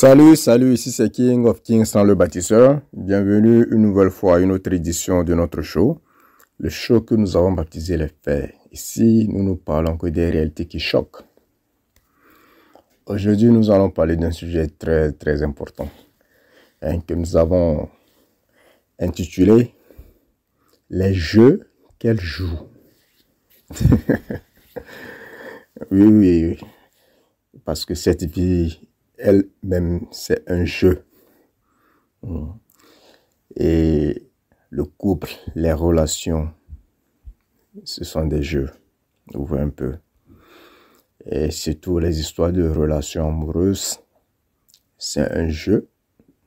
Salut, ici c'est King of Kings sans le bâtisseur. Bienvenue une nouvelle fois à une autre édition de notre show. Le show que nous avons baptisé les faits. Ici, nous ne parlons que des réalités qui choquent. Aujourd'hui, nous allons parler d'un sujet très important que nous avons intitulé les jeux qu'elle joue. Oui. Parce que cette vie elle-même, c'est un jeu. Et le couple, les relations, ce sont des jeux. Vous voyez un peu. Et surtout les histoires de relations amoureuses, c'est un jeu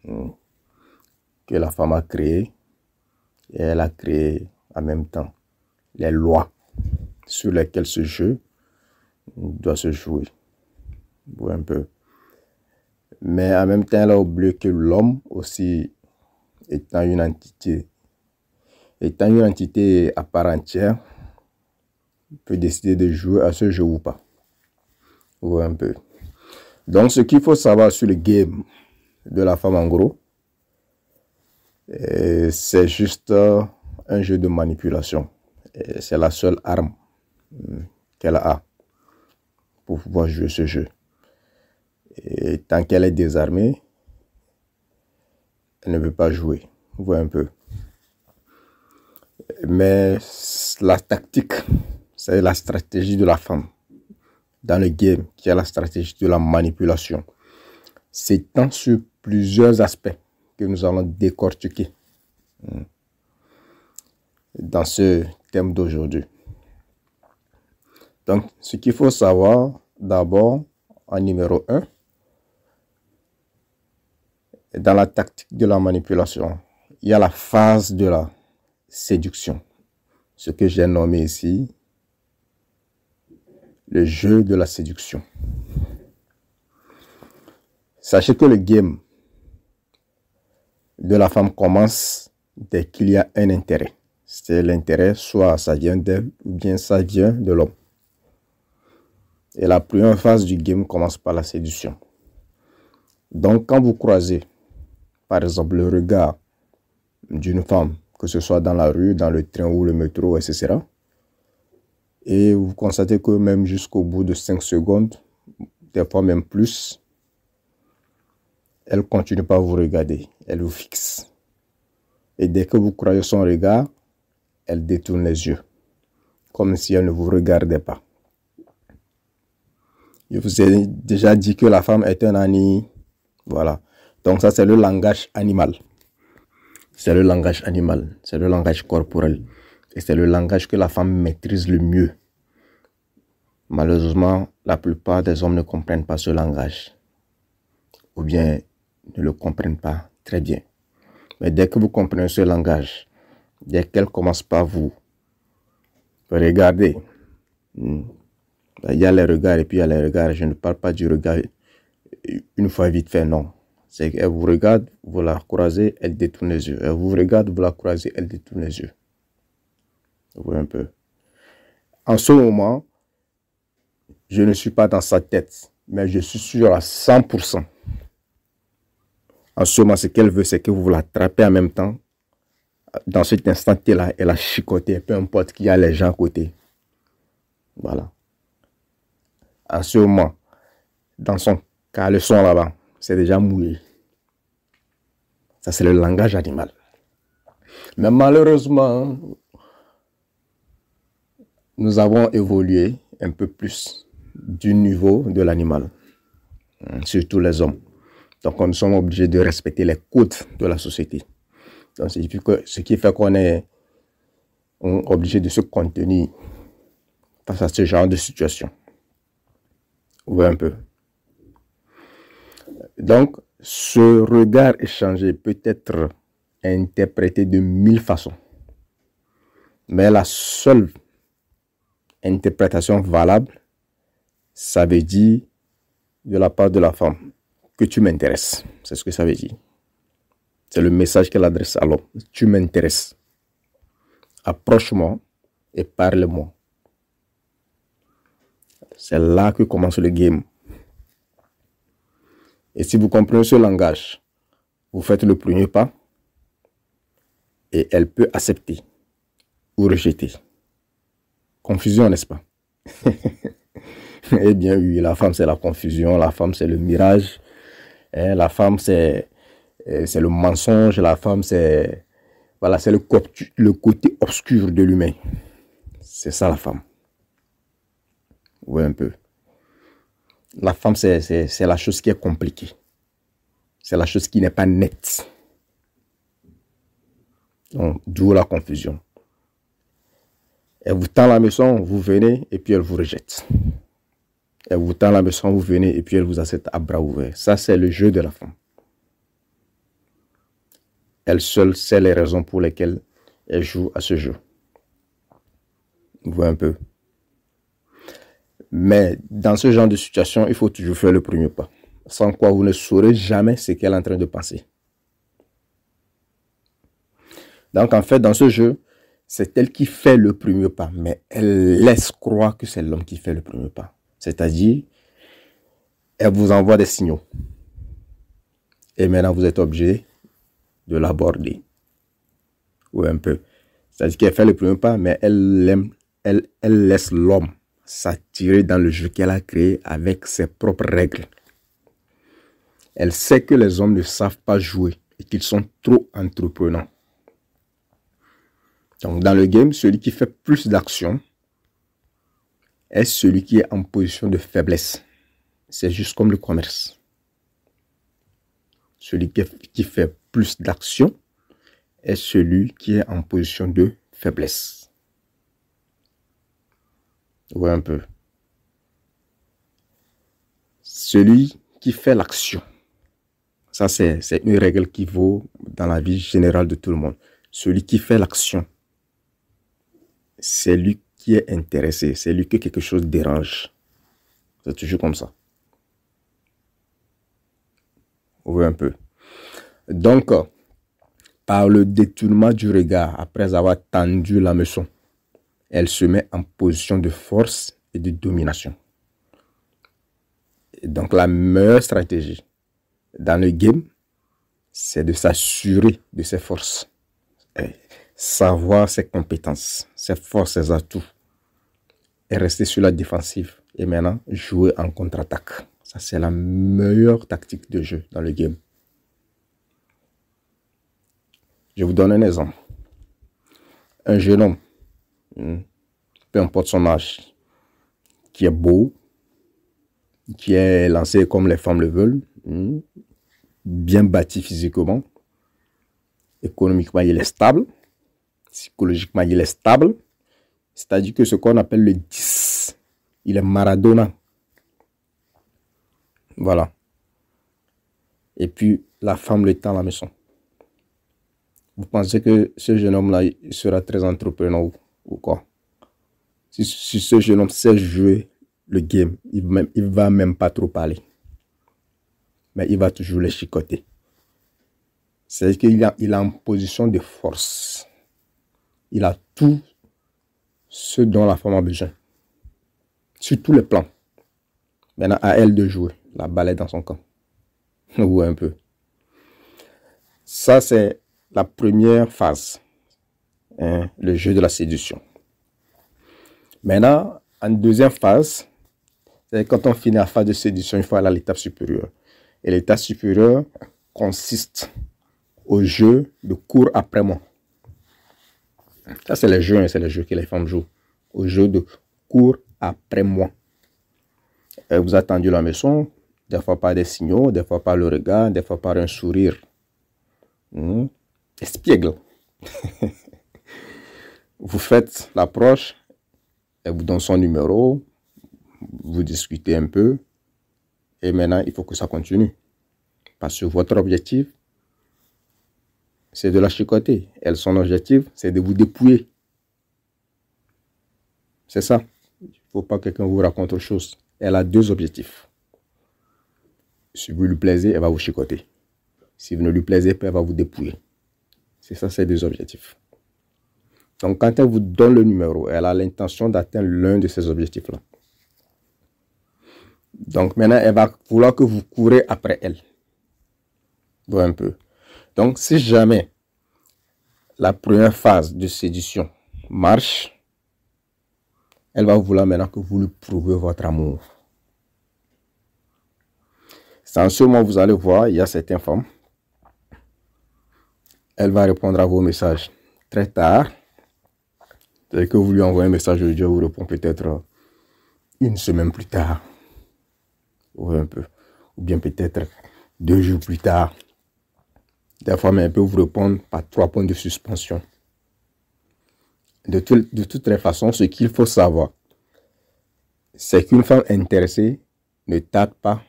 que la femme a créé. Et elle a créé en même temps les lois sur lesquelles ce jeu doit se jouer. Vous voyez un peu. Mais en même temps, elle a oublié que l'homme aussi étant une entité à part entière, peut décider de jouer à ce jeu ou pas. Vous voyez un peu. Donc, ce qu'il faut savoir sur le game de la femme, en gros, c'est juste un jeu de manipulation. C'est la seule arme qu'elle a pour pouvoir jouer ce jeu. Et tant qu'elle est désarmée, elle ne veut pas jouer. Vous voyez un peu. Mais la tactique, c'est la stratégie de la femme dans le game, qui est la stratégie de la manipulation. C'est sur plusieurs aspects que nous allons décortiquer dans ce thème d'aujourd'hui. Donc, ce qu'il faut savoir d'abord, en numéro 1, dans la tactique de la manipulation, il y a la phase de la séduction. Ce que j'ai nommé ici, le jeu de la séduction. Sachez que le game de la femme commence dès qu'il y a un intérêt. C'est l'intérêt, soit ça vient d'elle ou bien ça vient de l'homme. Et la première phase du game commence par la séduction. Donc, quand vous croisez, par exemple, le regard d'une femme, que ce soit dans la rue, dans le train ou le métro, etc., et vous constatez que même jusqu'au bout de 5 secondes, des fois même plus, elle ne continue pas à vous regarder, elle vous fixe. Et dès que vous croisez son regard, elle détourne les yeux, comme si elle ne vous regardait pas. Je vous ai déjà dit que la femme est un ani. Voilà. Donc ça, c'est le langage animal. C'est le langage animal, c'est le langage corporel. Et c'est le langage que la femme maîtrise le mieux. Malheureusement, la plupart des hommes ne comprennent pas ce langage. Ou bien ne le comprennent pas très bien. Mais dès que vous comprenez ce langage, dès qu'elle commence par vous regarder, il y a les regards et puis il y a les regards. Je ne parle pas du regard une fois vite fait, non. C'est qu'elle vous regarde, vous la croisez, elle détourne les yeux. Elle vous regarde, vous la croisez, elle détourne les yeux. Vous voyez un peu. En ce moment, je ne suis pas dans sa tête, mais je suis sûr à 100%. En ce moment, ce qu'elle veut, c'est que vous l'attrapez en même temps. Dans cet instant-là, elle a chicoté, peu importe qu'il y a les gens à côté. Voilà. En ce moment, dans son caleçon là-bas, c'est déjà mouillé. Ça, c'est le langage animal. Mais malheureusement, nous avons évolué un peu plus du niveau de l'animal, surtout les hommes. Donc, nous sommes obligés de respecter les codes de la société. Donc, ce qui fait qu'on est obligé de se contenir face à ce genre de situation. Vous voyez un peu. Donc, ce regard échangé peut être interprété de 1000 façons. Mais la seule interprétation valable, ça veut dire de la part de la femme que tu m'intéresses. C'est ce que ça veut dire. C'est le message qu'elle adresse à l'homme. Tu m'intéresses. Approche-moi et parle-moi. C'est là que commence le game. Et si vous comprenez ce langage, vous faites le premier pas et elle peut accepter ou rejeter. Confusion, n'est-ce pas? Eh bien oui, la femme c'est la confusion, la femme c'est le mirage, la femme c'est le mensonge, la femme c'est voilà, c'est le côté obscur de l'humain. C'est ça la femme. Oui, un peu. La femme c'est la chose qui est compliquée. C'est la chose qui n'est pas nette. Donc, d'où la confusion. Elle vous tend la maison, vous venez et puis elle vous rejette. Elle vous tend la maison, vous venez et puis elle vous accepte à bras ouverts. Ça, c'est le jeu de la femme. Elle seule sait les raisons pour lesquelles elle joue à ce jeu. Vous voyez un peu. Mais dans ce genre de situation, il faut toujours faire le premier pas. Sans quoi vous ne saurez jamais ce qu'elle est en train de penser. Donc en fait, dans ce jeu, c'est elle qui fait le premier pas. Mais elle laisse croire que c'est l'homme qui fait le premier pas. C'est-à-dire, elle vous envoie des signaux. Et maintenant, vous êtes obligé de l'aborder. Ou un peu. C'est-à-dire qu'elle fait le premier pas, mais elle laisse l'homme s'attirer dans le jeu qu'elle a créé avec ses propres règles. Elle sait que les hommes ne savent pas jouer et qu'ils sont trop entreprenants. Donc dans le game, celui qui fait plus d'actions est celui qui est en position de faiblesse. C'est juste comme le commerce. Celui qui fait plus d'actions est celui qui est en position de faiblesse. Vous voyez un peu. Celui qui fait l'action. Ça, c'est une règle qui vaut dans la vie générale de tout le monde. Celui qui fait l'action, c'est lui qui est intéressé. C'est lui que quelque chose dérange. C'est toujours comme ça. Vous voyez un peu. Donc, par le détournement du regard, après avoir tendu la leçon, elle se met en position de force et de domination. Et donc, la meilleure stratégie dans le game, c'est de s'assurer de ses forces. Savoir ses compétences, ses forces, ses atouts. Et rester sur la défensive. Et maintenant, jouer en contre-attaque. Ça, c'est la meilleure tactique de jeu dans le game. Je vous donne un exemple. Un jeune homme, peu importe son âge, qui est beau, qui est lancé comme les femmes le veulent, bien bâti physiquement, économiquement il est stable, psychologiquement il est stable, c'est-à-dire que ce qu'on appelle le 10, il est Maradona. Voilà. Et puis la femme le tend à la maison. Vous pensez que ce jeune homme-là sera très entrepreneur ou quoi? Si ce jeune homme sait jouer le game, il ne va même pas trop parler. Mais il va toujours les chicoter. C'est-à-dire qu'il est en position de force. Il a tout ce dont la femme a besoin. Sur tous les plans. Maintenant, à elle de jouer. La balle est dans son camp. Ou un peu. Ça, c'est la première phase. Le jeu de la séduction. Maintenant, en deuxième phase, c'est quand on finit la phase de séduction, il faut aller à l'étape supérieure. Et l'étape supérieure consiste au jeu de cours après moi. Ça, c'est les jeux que les femmes jouent. Au jeu de cours après moi. Elle vous a tendu la maison, des fois par des signaux, des fois par le regard, des fois par un sourire. Espiègle. Vous faites l'approche, elle vous donne son numéro, vous discutez un peu, et maintenant, il faut que ça continue. Parce que votre objectif, c'est de la chicoter. Elle, son objectif, c'est de vous dépouiller. C'est ça. Il ne faut pas que quelqu'un vous raconte autre chose. Elle a deux objectifs. Si vous lui plaisez, elle va vous chicoter. Si vous ne lui plaisez pas, elle va vous dépouiller. C'est ça, ces deux objectifs. Donc, quand elle vous donne le numéro, elle a l'intention d'atteindre l'un de ces objectifs-là. Donc, maintenant, elle va vouloir que vous courez après elle. Voilà un peu. Donc, si jamais la première phase de séduction marche, elle va vouloir maintenant que vous lui prouvez votre amour. C'est en ce moment, vous allez voir, il y a certaines femmes, elle va répondre à vos messages très tard. Dès que vous lui envoyez un message aujourd'hui, elle vous répond peut-être une semaine plus tard. Ou un peu. Ou bien peut-être 2 jours plus tard. Des fois, mais elle peut vous répondre par 3 points de suspension. De toutes les façons, ce qu'il faut savoir, c'est qu'une femme intéressée ne tarde pas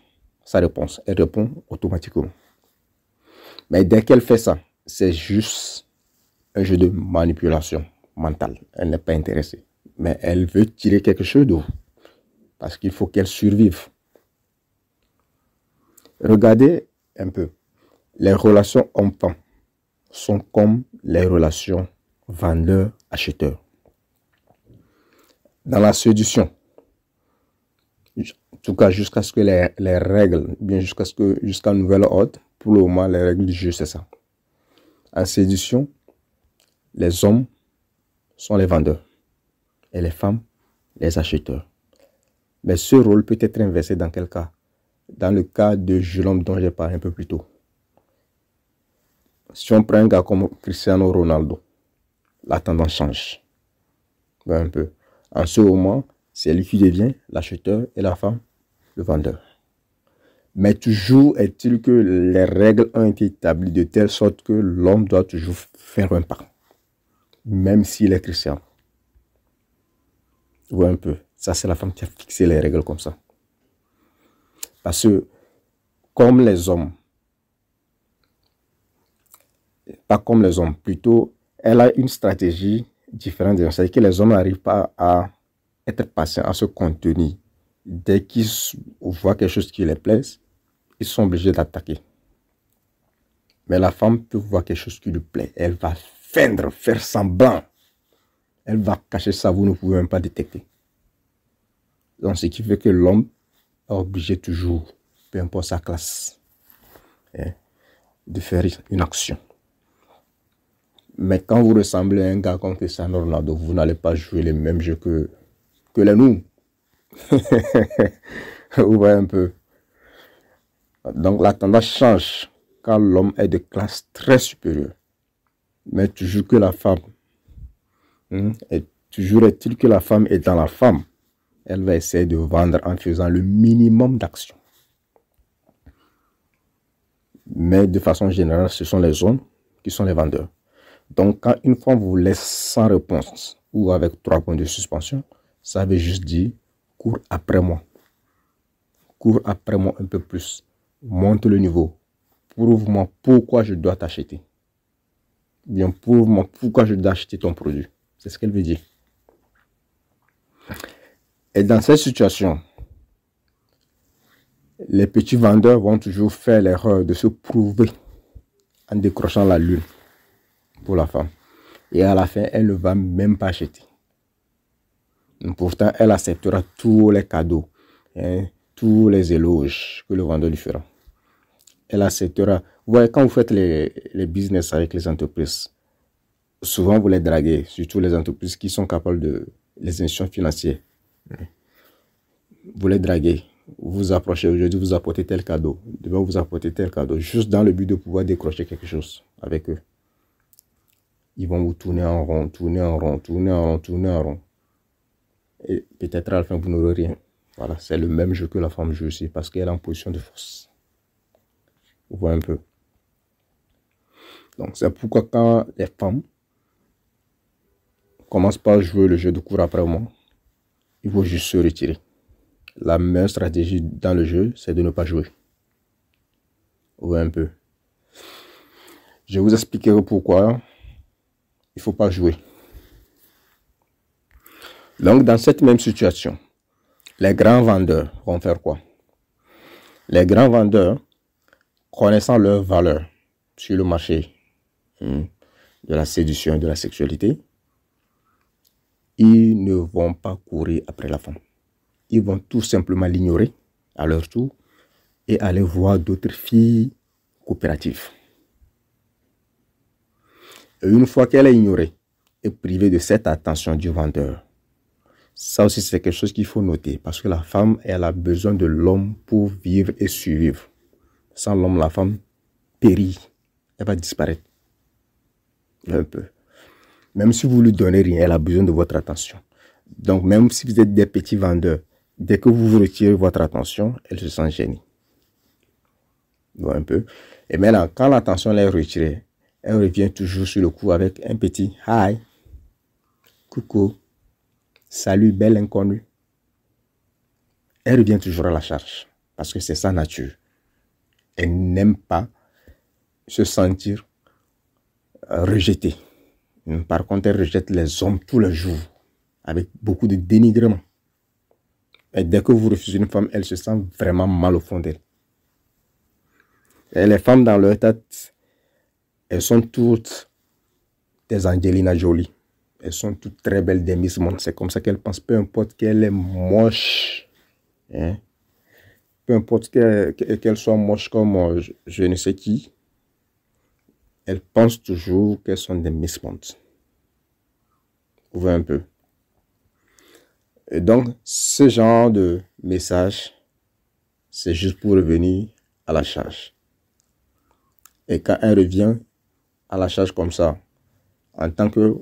sa réponse. Elle répond automatiquement. Mais dès qu'elle fait ça, c'est juste un jeu de manipulation mentale. Elle n'est pas intéressée. Mais elle veut tirer quelque chose de vous. Parce qu'il faut qu'elle survive. Regardez un peu. Les relations hommes-femmes sont comme les relations vendeur-acheteur. Dans la séduction, en tout cas jusqu'à ce que les règles, bien jusqu'à nouvel ordre, pour le moment, les règles du jeu, c'est ça. En séduction, les hommes sont les vendeurs et les femmes, les acheteurs. Mais ce rôle peut être inversé dans quel cas? Dans le cas de jeune homme dont j'ai parlé un peu plus tôt. Si on prend un gars comme Cristiano Ronaldo, la tendance change. Un peu. En ce moment, c'est lui qui devient l'acheteur et la femme le vendeur. Mais toujours est-il que les règles ont été établies de telle sorte que l'homme doit toujours faire un pas. Même s'il est chrétien. Ouais, un peu. Ça, c'est la femme qui a fixé les règles comme ça. Parce que, comme les hommes, pas comme les hommes, plutôt, elle a une stratégie différente. C'est-à-dire que les hommes n'arrivent pas à être patients, à se contenir. Dès qu'ils voient quelque chose qui les plaise, ils sont obligés d'attaquer. Mais la femme peut voir quelque chose qui lui plaît. Elle va feindre, faire semblant. Elle va cacher ça, vous ne pouvez même pas détecter. Donc, ce qui fait que l'homme est obligé toujours, peu importe sa classe, de faire une action. Mais quand vous ressemblez à un gars comme Cristiano Ronaldo, vous n'allez pas jouer les mêmes jeux que les nous. Vous voyez un peu. Donc la tendance change quand l'homme est de classe très supérieure. Mais toujours que la femme, et toujours est-il que la femme est dans la femme, elle va essayer de vendre en faisant le minimum d'action. Mais de façon générale, ce sont les hommes qui sont les vendeurs. Donc quand une femme vous laisse sans réponse ou avec 3 points de suspension, ça veut juste dire cours après moi. Cours après moi un peu plus. Monte le niveau. Prouve-moi pourquoi je dois t'acheter. Bien, prouve-moi pourquoi je dois acheter ton produit. C'est ce qu'elle veut dire. Et dans cette situation, les petits vendeurs vont toujours faire l'erreur de se prouver en décrochant la lune pour la femme. Et à la fin, elle ne va même pas acheter. Pourtant, elle acceptera tous les cadeaux, tous les éloges que le vendeur lui fera. Elle acceptera. Vous voyez, quand vous faites les business avec les entreprises, souvent vous les draguez, surtout les entreprises qui sont capables de les institutions financières. Vous les draguez, vous approchez aujourd'hui, vous apportez tel cadeau, demain vous apportez tel cadeau, juste dans le but de pouvoir décrocher quelque chose avec eux. Ils vont vous tourner en rond, tourner en rond, tourner en rond, tourner en rond. Et peut-être à la fin, vous n'aurez rien. Voilà, c'est le même jeu que la femme joue aussi, parce qu'elle est en position de force. Vous voyez un peu. Donc, c'est pourquoi quand les femmes commencent par jouer le jeu de cours après moi, il faut juste se retirer. La meilleure stratégie dans le jeu, c'est de ne pas jouer. Vous voyez un peu. Je vous expliquerai pourquoi il ne faut pas jouer. Donc, dans cette même situation, les grands vendeurs vont faire quoi? Les grands vendeurs, connaissant leur valeur sur le marché de la séduction et de la sexualité, ils ne vont pas courir après la femme. Ils vont tout simplement l'ignorer à leur tour et aller voir d'autres filles coopérative. Et une fois qu'elle est ignorée et privée de cette attention du vendeur, ça aussi c'est quelque chose qu'il faut noter parce que la femme, elle a besoin de l'homme pour vivre et survivre. Sans l'homme, la femme périt, elle va disparaître. Un peu. Même si vous lui donnez rien, elle a besoin de votre attention. Donc même si vous êtes des petits vendeurs, dès que vous vous retirez votre attention, elle se sent gênée. Un peu. Et maintenant, quand l'attention est retirée, elle revient toujours sur le coup avec un petit hi, coucou, salut, belle inconnue. Elle revient toujours à la charge parce que c'est sa nature. Elle n'aime pas se sentir rejetée. Par contre, elle rejette les hommes tous les jours avec beaucoup de dénigrement. Et dès que vous refusez une femme, elle se sent vraiment mal au fond d'elle. Et les femmes dans leur tête, elles sont toutes des Angelina Jolie. Elles sont toutes très belles, des Miss Monde. C'est comme ça qu'elles pensent, peu importe qu'elle est moche. Hein? Peu importe qu'elle soit moche comme je ne sais qui. Elles pensent toujours qu'elles sont des Miss Monde. Vous voyez un peu. Et donc, ce genre de message, c'est juste pour revenir à la charge. Et quand elle revient à la charge comme ça, en tant que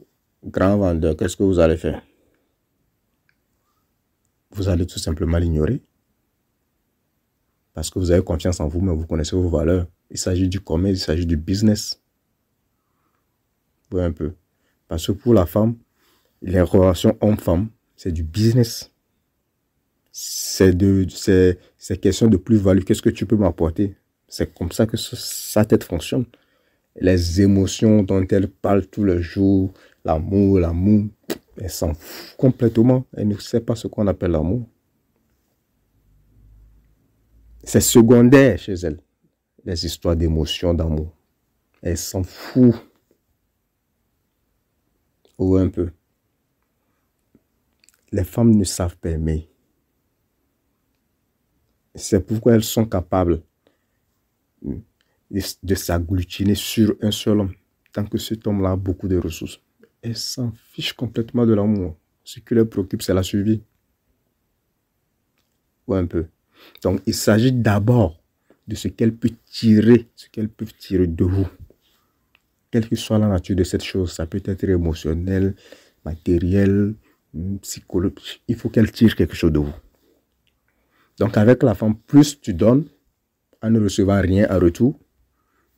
grand vendeur, qu'est-ce que vous allez faire? Vous allez tout simplement l'ignorer. Parce que vous avez confiance en vous, mais vous connaissez vos valeurs. Il s'agit du commerce, il s'agit du business. Vous voyez un peu. Parce que pour la femme, les relations homme-femme, c'est du business. C'est question de plus-value. Qu'est-ce que tu peux m'apporter? C'est comme ça que sa tête fonctionne. Les émotions dont elle parle tous les jours, l'amour, elle s'en fout complètement. Elle ne sait pas ce qu'on appelle l'amour. C'est secondaire chez elle, les histoires d'émotions, d'amour. Elle s'en fout. Ou un peu. Les femmes ne savent pas aimer. C'est pourquoi elles sont capables de s'agglutiner sur un seul homme. Tant que cet homme-là a beaucoup de ressources. Elles s'en fichent complètement de l'amour. Ce qui les préoccupe, c'est la survie. Ou un peu. Donc, il s'agit d'abord de ce qu'elles peuvent tirer, de vous. Quelle que soit la nature de cette chose, ça peut être émotionnel, matériel, psychologique. Il faut qu'elle tire quelque chose de vous. Donc, avec la femme, plus tu donnes, en ne recevant rien en retour,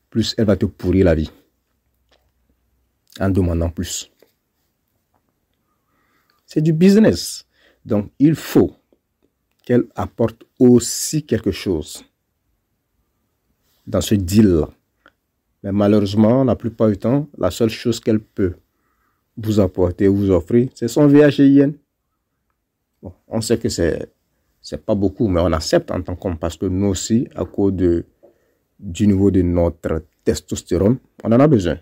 plus elle va te pourrir la vie. En demandant plus. C'est du business. Donc, il faut qu'elle apporte aussi quelque chose dans ce deal-là. Mais malheureusement, la plupart du temps, la seule chose qu'elle peut vous apporter, vous offrir, c'est son VHIN. Bon, on sait que c'est pas beaucoup, mais on accepte en tant qu'homme parce que nous aussi, à cause du niveau de notre testostérone, on en a besoin.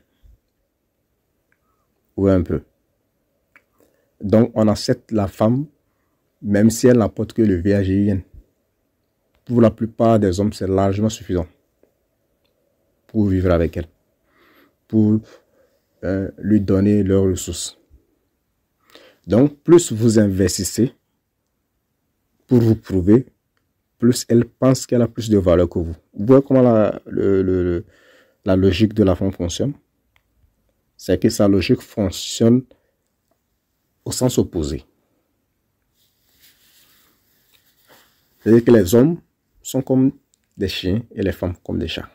Oui, un peu. Donc, on accepte la femme, même si elle n'apporte que le VHIN. Pour la plupart des hommes, c'est largement suffisant pour vivre avec elle, pour lui donner leurs ressources. Donc, plus vous investissez pour vous prouver, plus elle pense qu'elle a plus de valeur que vous. Vous voyez comment la logique de la femme fonctionne? C'est que sa logique fonctionne au sens opposé. C'est-à-dire que les hommes sont comme des chiens et les femmes comme des chats.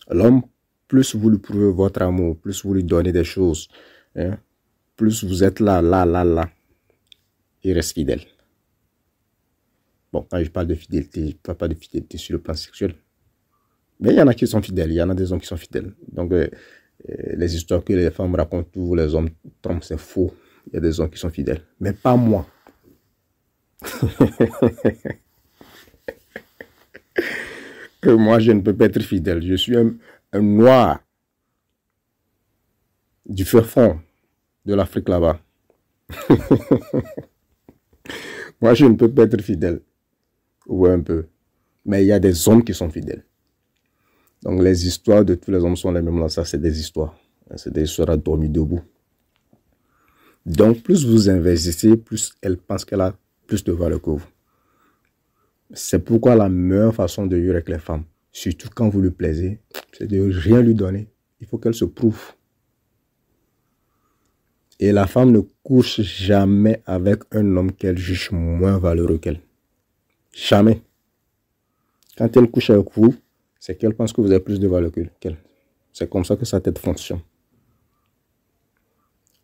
L'homme, plus vous lui prouvez votre amour, plus vous lui donnez des choses, hein, plus vous êtes là, il reste fidèle. Bon, quand je parle de fidélité, je ne parle pas de fidélité sur le plan sexuel. Mais il y en a qui sont fidèles, il y en a des hommes qui sont fidèles. Donc, les histoires que les femmes racontent, tous les hommes trompent, c'est faux. Il y a des hommes qui sont fidèles. Mais pas moi. Moi, je ne peux pas être fidèle. Je suis un noir du fin fond de l'Afrique là-bas. Moi, je ne peux pas être fidèle. Ou un peu. Mais il y a des hommes qui sont fidèles. Donc les histoires de tous les hommes sont les mêmes. Là, ça, c'est des histoires. C'est des histoires à dormir debout. Donc, plus vous investissez, plus elle pense qu'elle a plus de valeur que vous. C'est pourquoi la meilleure façon de vivre avec les femmes, surtout quand vous lui plaisez, c'est de rien lui donner. Il faut qu'elle se prouve. Et la femme ne couche jamais avec un homme qu'elle juge moins valeureux qu'elle. Jamais. Quand elle couche avec vous, c'est qu'elle pense que vous avez plus de valeur qu'elle. C'est comme ça que sa tête fonctionne.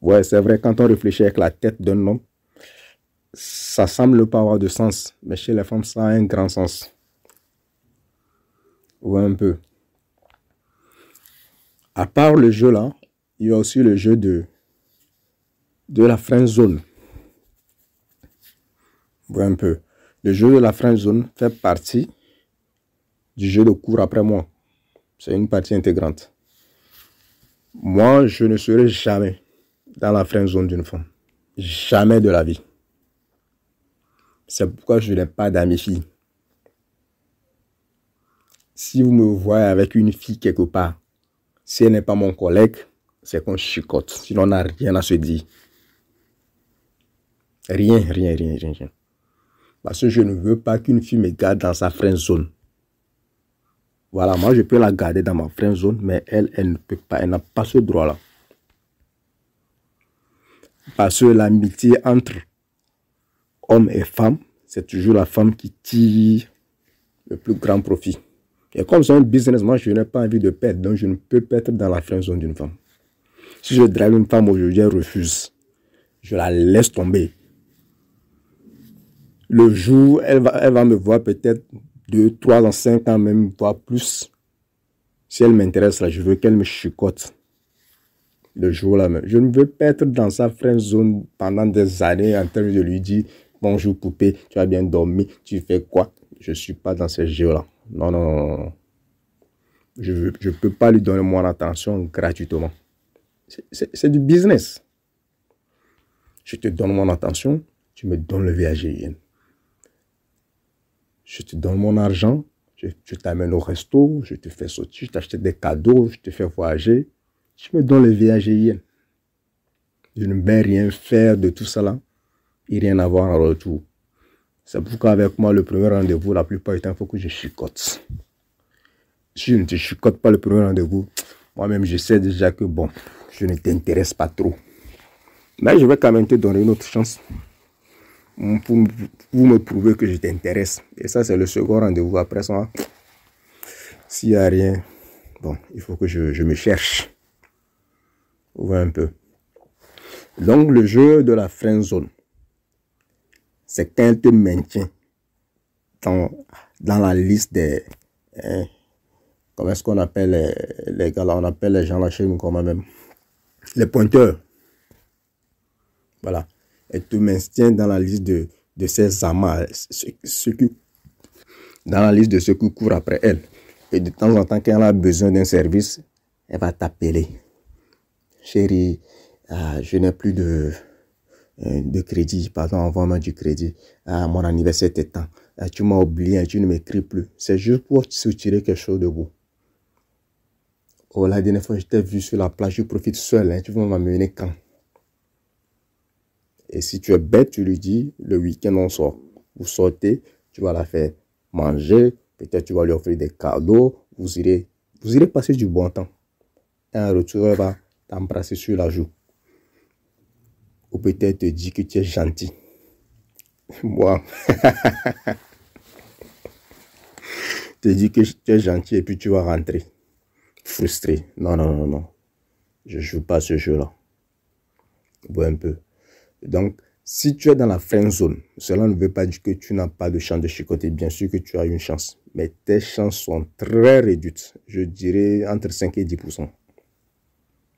Ouais, c'est vrai, quand on réfléchit avec la tête d'un homme, ça semble pas avoir de sens. Mais chez les femmes, ça a un grand sens. Ouais, un peu. À part le jeu là, il y a aussi le jeu de la friend zone. Ouais, un peu. Le jeu de la friend zone fait partie du jeu de cours après moi. C'est une partie intégrante. Moi, je ne serai jamais dans la friend zone d'une femme. Jamais de la vie. C'est pourquoi je n'ai pas d'amis filles. Si vous me voyez avec une fille quelque part, si elle n'est pas mon collègue, c'est qu'on chicote. Sinon, on n'a rien à se dire. Rien. Parce que je ne veux pas qu'une fille me garde dans sa friend zone. Voilà, moi je peux la garder dans ma friend zone, mais elle ne peut pas, elle n'a pas ce droit-là. Parce que l'amitié entre hommes et femmes, c'est toujours la femme qui tire le plus grand profit. Et comme c'est un business, moi je n'ai pas envie de perdre, donc je ne peux pas être dans la friend zone d'une femme. Si je drive une femme aujourd'hui, elle refuse. Je la laisse tomber. Le jour, elle va me voir peut-être 2, 3 ans, 5 ans, même voire plus. Si elle m'intéresse là, je veux qu'elle me chicote. Le jour là même. Je ne veux pas être dans sa friend zone pendant des années en train de lui dire bonjour poupée, tu as bien dormi, tu fais quoi? Je ne suis pas dans ces jeux là. Non. Je ne peux pas lui donner mon attention gratuitement. C'est du business. Je te donne mon attention, tu me donnes le VAGIN. Je te donne mon argent, je t'amène au resto, je te fais sortir, je t'achète des cadeaux, je te fais voyager. Tu me donnes le VAGIN. Je ne vais rien faire de tout ça là et rien avoir en retour. C'est pourquoi avec moi, le premier rendez-vous, la plupart du temps, il faut que je chicote. Si je ne te chicote pas le premier rendez-vous, moi-même, je sais déjà que bon, je ne t'intéresse pas trop. Mais je vais quand même te donner une autre chance pour me prouver que je t'intéresse. Et ça, c'est le second rendez-vous. Après ça, s'il n'y a rien, bon, il faut que je me cherche. Vous voyez un peu. Donc, le jeu de la friend zone, c'est quand elle te maintient dans la liste des... comment est-ce qu'on appelle les gars là? On appelle les gens là chez nous comment même? Les pointeurs. Voilà. Elle te maintient dans la liste de ses amants, dans la liste de ceux qui courent après elle. Et de temps en temps, quand elle a besoin d'un service, elle va t'appeler. Chérie, je n'ai plus de crédit, pardon, envoie-moi du crédit. Mon anniversaire t'étend. Tu m'as oublié, tu ne m'écris plus. C'est juste pour soutirer quelque chose de vous. Oh, la dernière fois, je t'ai vu sur la plage, je profite seul. Hein, tu vas m'amener quand? Et si tu es bête, tu lui dis, le week-end, on sort. Vous sortez, tu vas la faire manger. Peut-être tu vas lui offrir des cadeaux. Vous irez passer du bon temps. Et en retour, elle va t'embrasser sur la joue. Ou peut-être te dire que tu es gentil. Moi. Te dire que tu es gentil et puis tu vas rentrer. Frustré. Non. Je ne joue pas ce jeu-là. Bon, un peu. Donc, si tu es dans la friend zone, cela ne veut pas dire que tu n'as pas de chance de chicoter. Bien sûr que tu as une chance. Mais tes chances sont très réduites. Je dirais entre 5 et 10%.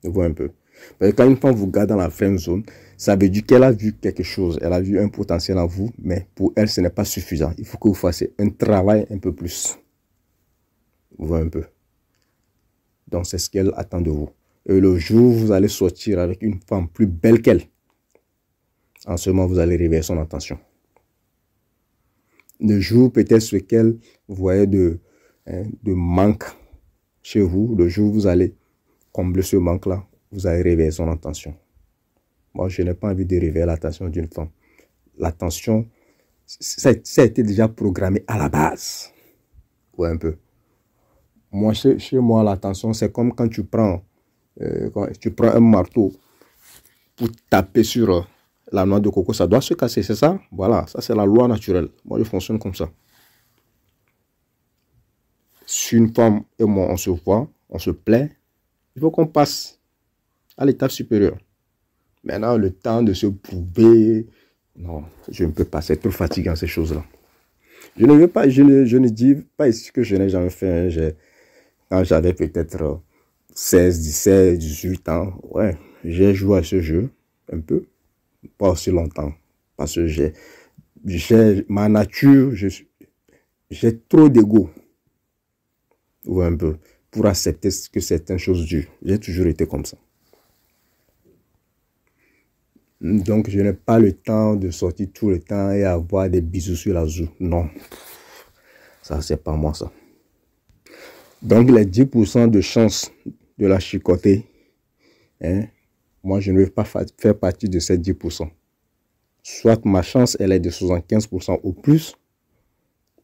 Vous voyez un peu. Parce que quand une femme vous garde dans la friend zone, ça veut dire qu'elle a vu quelque chose. Elle a vu un potentiel en vous. Mais pour elle, ce n'est pas suffisant. Il faut que vous fassiez un travail un peu plus. Vous voyez un peu. Donc, c'est ce qu'elle attend de vous. Et le jour où vous allez sortir avec une femme plus belle qu'elle, en ce moment, vous allez réveiller son attention. Le jour peut-être sur lequel vous voyez de manque chez vous, le jour où vous allez combler ce manque-là, vous allez réveiller son attention. Moi, je n'ai pas envie de réveiller l'attention d'une femme. L'attention, ça a été déjà programmé à la base. Ouais, un peu. Moi, chez moi, l'attention, c'est comme quand tu prends un marteau pour taper sur la noix de coco, ça doit se casser, c'est ça? Voilà, ça c'est la loi naturelle. Moi, je fonctionne comme ça. Si une femme et moi, on se voit, on se plaît, il faut qu'on passe à l'étape supérieure. Maintenant, le temps de se prouver, non, je ne peux pas, c'est trop fatigant ces choses-là. Je ne veux pas, je ne dis pas ici que je n'ai jamais fait. Quand j'avais peut-être 16, 17, 18 ans, ouais, j'ai joué à ce jeu un peu, pas aussi longtemps, parce que j'ai ma nature, j'ai trop d'ego, ouais, un peu, pour accepter que certaines choses durent. J'ai toujours été comme ça. Donc, je n'ai pas le temps de sortir tout le temps et avoir des bisous sur la joue. Non, ça, c'est pas moi, ça. Donc, les 10% de chance de la chicoter, hein, moi, je ne veux pas faire partie de ces 10%. Soit ma chance, elle est de 75% ou plus,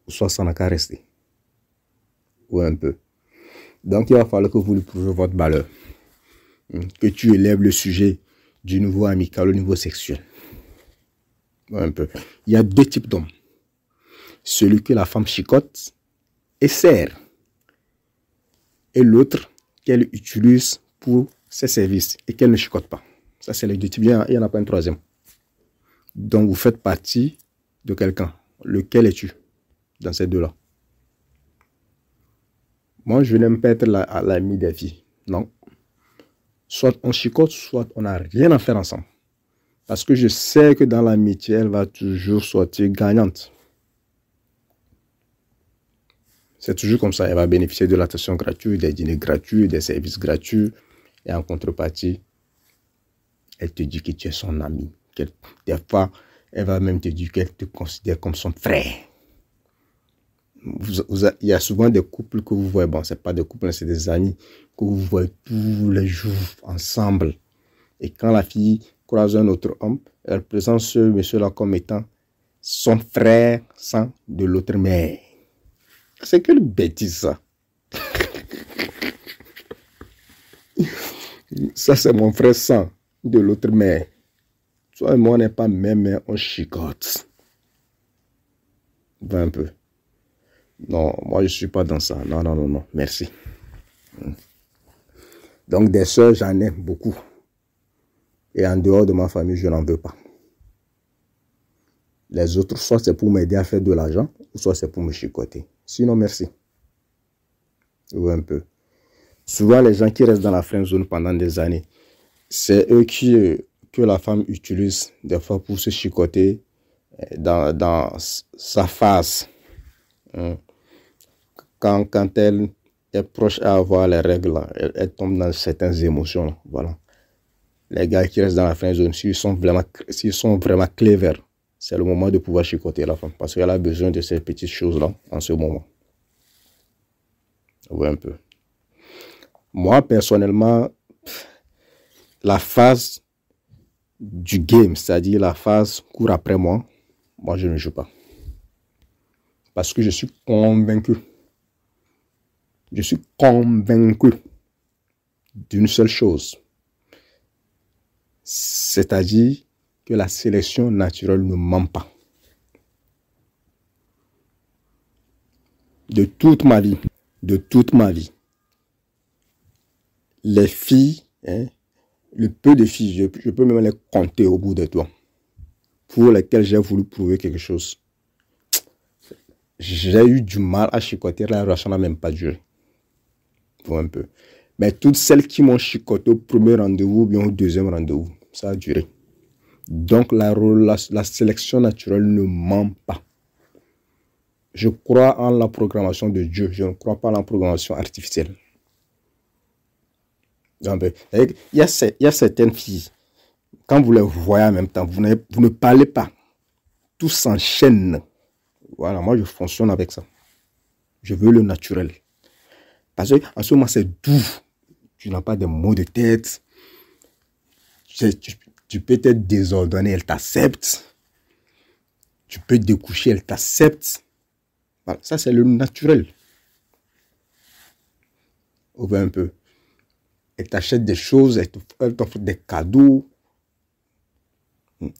soit ça n'a qu'à rester. Ou un peu. Donc, il va falloir que vous lui prouvez votre valeur. Que tu élèves le sujet du niveau amical au niveau sexuel. Ou un peu. Il y a deux types d'hommes. Celui que la femme chicote et serre. Et l'autre qu'elle utilise pour ses services et qu'elle ne chicote pas. Ça, c'est les deux types. Il n'y en a pas un troisième. Donc, vous faites partie de quelqu'un. Lequel es-tu dans ces deux-là? Moi, je n'aime pas être l'ami des filles. Non. Soit on chicote, soit on n'a rien à faire ensemble. Parce que je sais que dans l'amitié, elle va toujours sortir gagnante. C'est toujours comme ça. Elle va bénéficier de l'attention gratuite, des dîners gratuits, des services gratuits. Et en contrepartie, elle te dit que tu es son ami. Des fois, elle va même te dire qu'elle te considère comme son frère. Il y a souvent des couples que vous voyez, bon, ce n'est pas des couples, c'est des amis que vous voyez tous les jours ensemble. Et quand la fille croise un autre homme, elle présente ce monsieur-là comme étant son frère sang de l'autre mère. C'est quelle bêtise, ça. Ça, c'est mon frère sang de l'autre mère. Toi et moi, on n'est pas même, mais on chicote. Va un peu. Non, moi, je ne suis pas dans ça. Non, non, non, non. Merci. Donc, des soeurs, j'en ai beaucoup. Et en dehors de ma famille, je n'en veux pas. Les autres, soit c'est pour m'aider à faire de l'argent, ou soit c'est pour me chicoter. Sinon, merci. Ou un peu. Souvent, les gens qui restent dans la friend zone pendant des années, c'est eux que la femme utilise des fois pour se chicoter dans sa face. Quand elle est proche à avoir les règles, elle tombe dans certaines émotions. Voilà. Les gars qui restent dans la friend zone, s'ils sont vraiment clever, c'est le moment de pouvoir chicoter la femme. Parce qu'elle a besoin de ces petites choses-là en ce moment. Oui, un peu. Moi, personnellement, la phase du game, c'est-à-dire la phase court après moi, moi, je ne joue pas. Parce que je suis convaincu. Je suis convaincu d'une seule chose. C'est-à-dire que la sélection naturelle ne ment pas. De toute ma vie, les filles, le peu de filles, je peux même les compter au bout de doigts, pour lesquelles j'ai voulu prouver quelque chose. J'ai eu du mal à chicoter, la relation n'a même pas duré. Un peu. Mais toutes celles qui m'ont chicoté au premier rendez-vous ou bien au deuxième rendez-vous, ça a duré. Donc la sélection naturelle ne ment pas. Je crois en la programmation de Dieu. Je ne crois pas en la programmation artificielle. Il y a certaines filles, quand vous les voyez en même temps, vous ne parlez pas. Tout s'enchaîne. Voilà, moi, je fonctionne avec ça. Je veux le naturel. Parce qu'en ce moment, c'est doux. Tu n'as pas de maux de tête. Tu peux être désordonné, elle t'accepte. Tu peux te découcher, elle t'accepte. Voilà, ça, c'est le naturel. On voit un peu. Elle t'achète des choses, elle t'offre des cadeaux.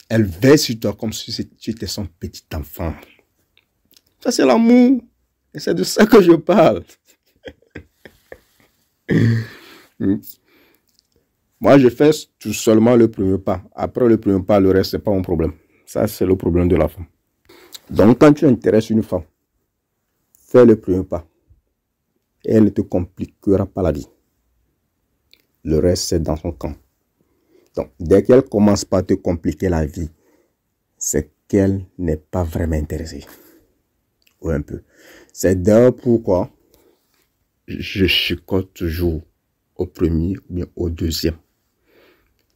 Elle veille sur toi comme si tu étais son petit enfant. Ça, c'est l'amour. Et c'est de ça que je parle. Moi, je fais tout seulement le premier pas. Après le premier pas, le reste, ce n'est pas mon problème. Ça, c'est le problème de la femme. Donc, quand tu intéresses une femme, fais le premier pas. Et elle ne te compliquera pas la vie. Le reste, c'est dans son camp. Donc, dès qu'elle commence par te compliquer la vie, c'est qu'elle n'est pas vraiment intéressée. Ou un peu. C'est d'ailleurs pourquoi je chicote toujours au premier ou bien au deuxième.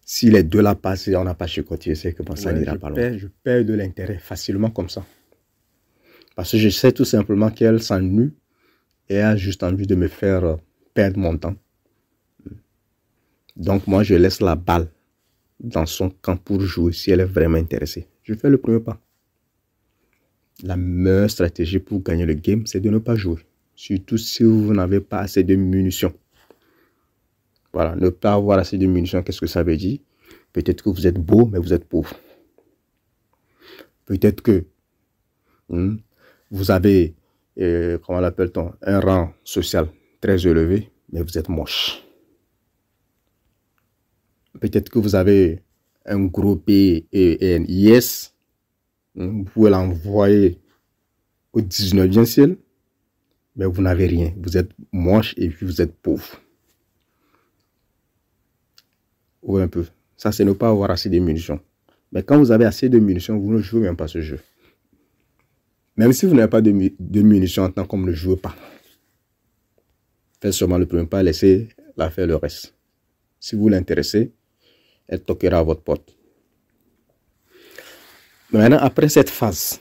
Si les deux là passent et on n'a pas chicoté, c'est que ça n'ira pas loin. Je perds de l'intérêt facilement comme ça. Parce que je sais tout simplement qu'elle s'ennuie et a juste envie de me faire perdre mon temps. Donc moi, je laisse la balle dans son camp pour jouer si elle est vraiment intéressée. Je fais le premier pas. La meilleure stratégie pour gagner le game, c'est de ne pas jouer. Surtout si vous n'avez pas assez de munitions. Voilà, ne pas avoir assez de munitions, qu'est-ce que ça veut dire? Peut-être que vous êtes beau, mais vous êtes pauvre. Peut-être que vous avez, comment l'appelle-t-on, un rang social très élevé, mais vous êtes moche. Peut-être que vous avez un gros P et un IS. Vous pouvez l'envoyer au 19e ciel, mais vous n'avez rien. Vous êtes moche et puis vous êtes pauvre. Ou un peu. Ça, c'est ne pas avoir assez de munitions. Mais quand vous avez assez de munitions, vous ne jouez même pas ce jeu. Même si vous n'avez pas de munitions en tant qu'on ne joue pas. Faites seulement le premier pas, laissez-la faire le reste. Si vous l'intéressez, elle toquera à votre porte. Maintenant, après cette phase,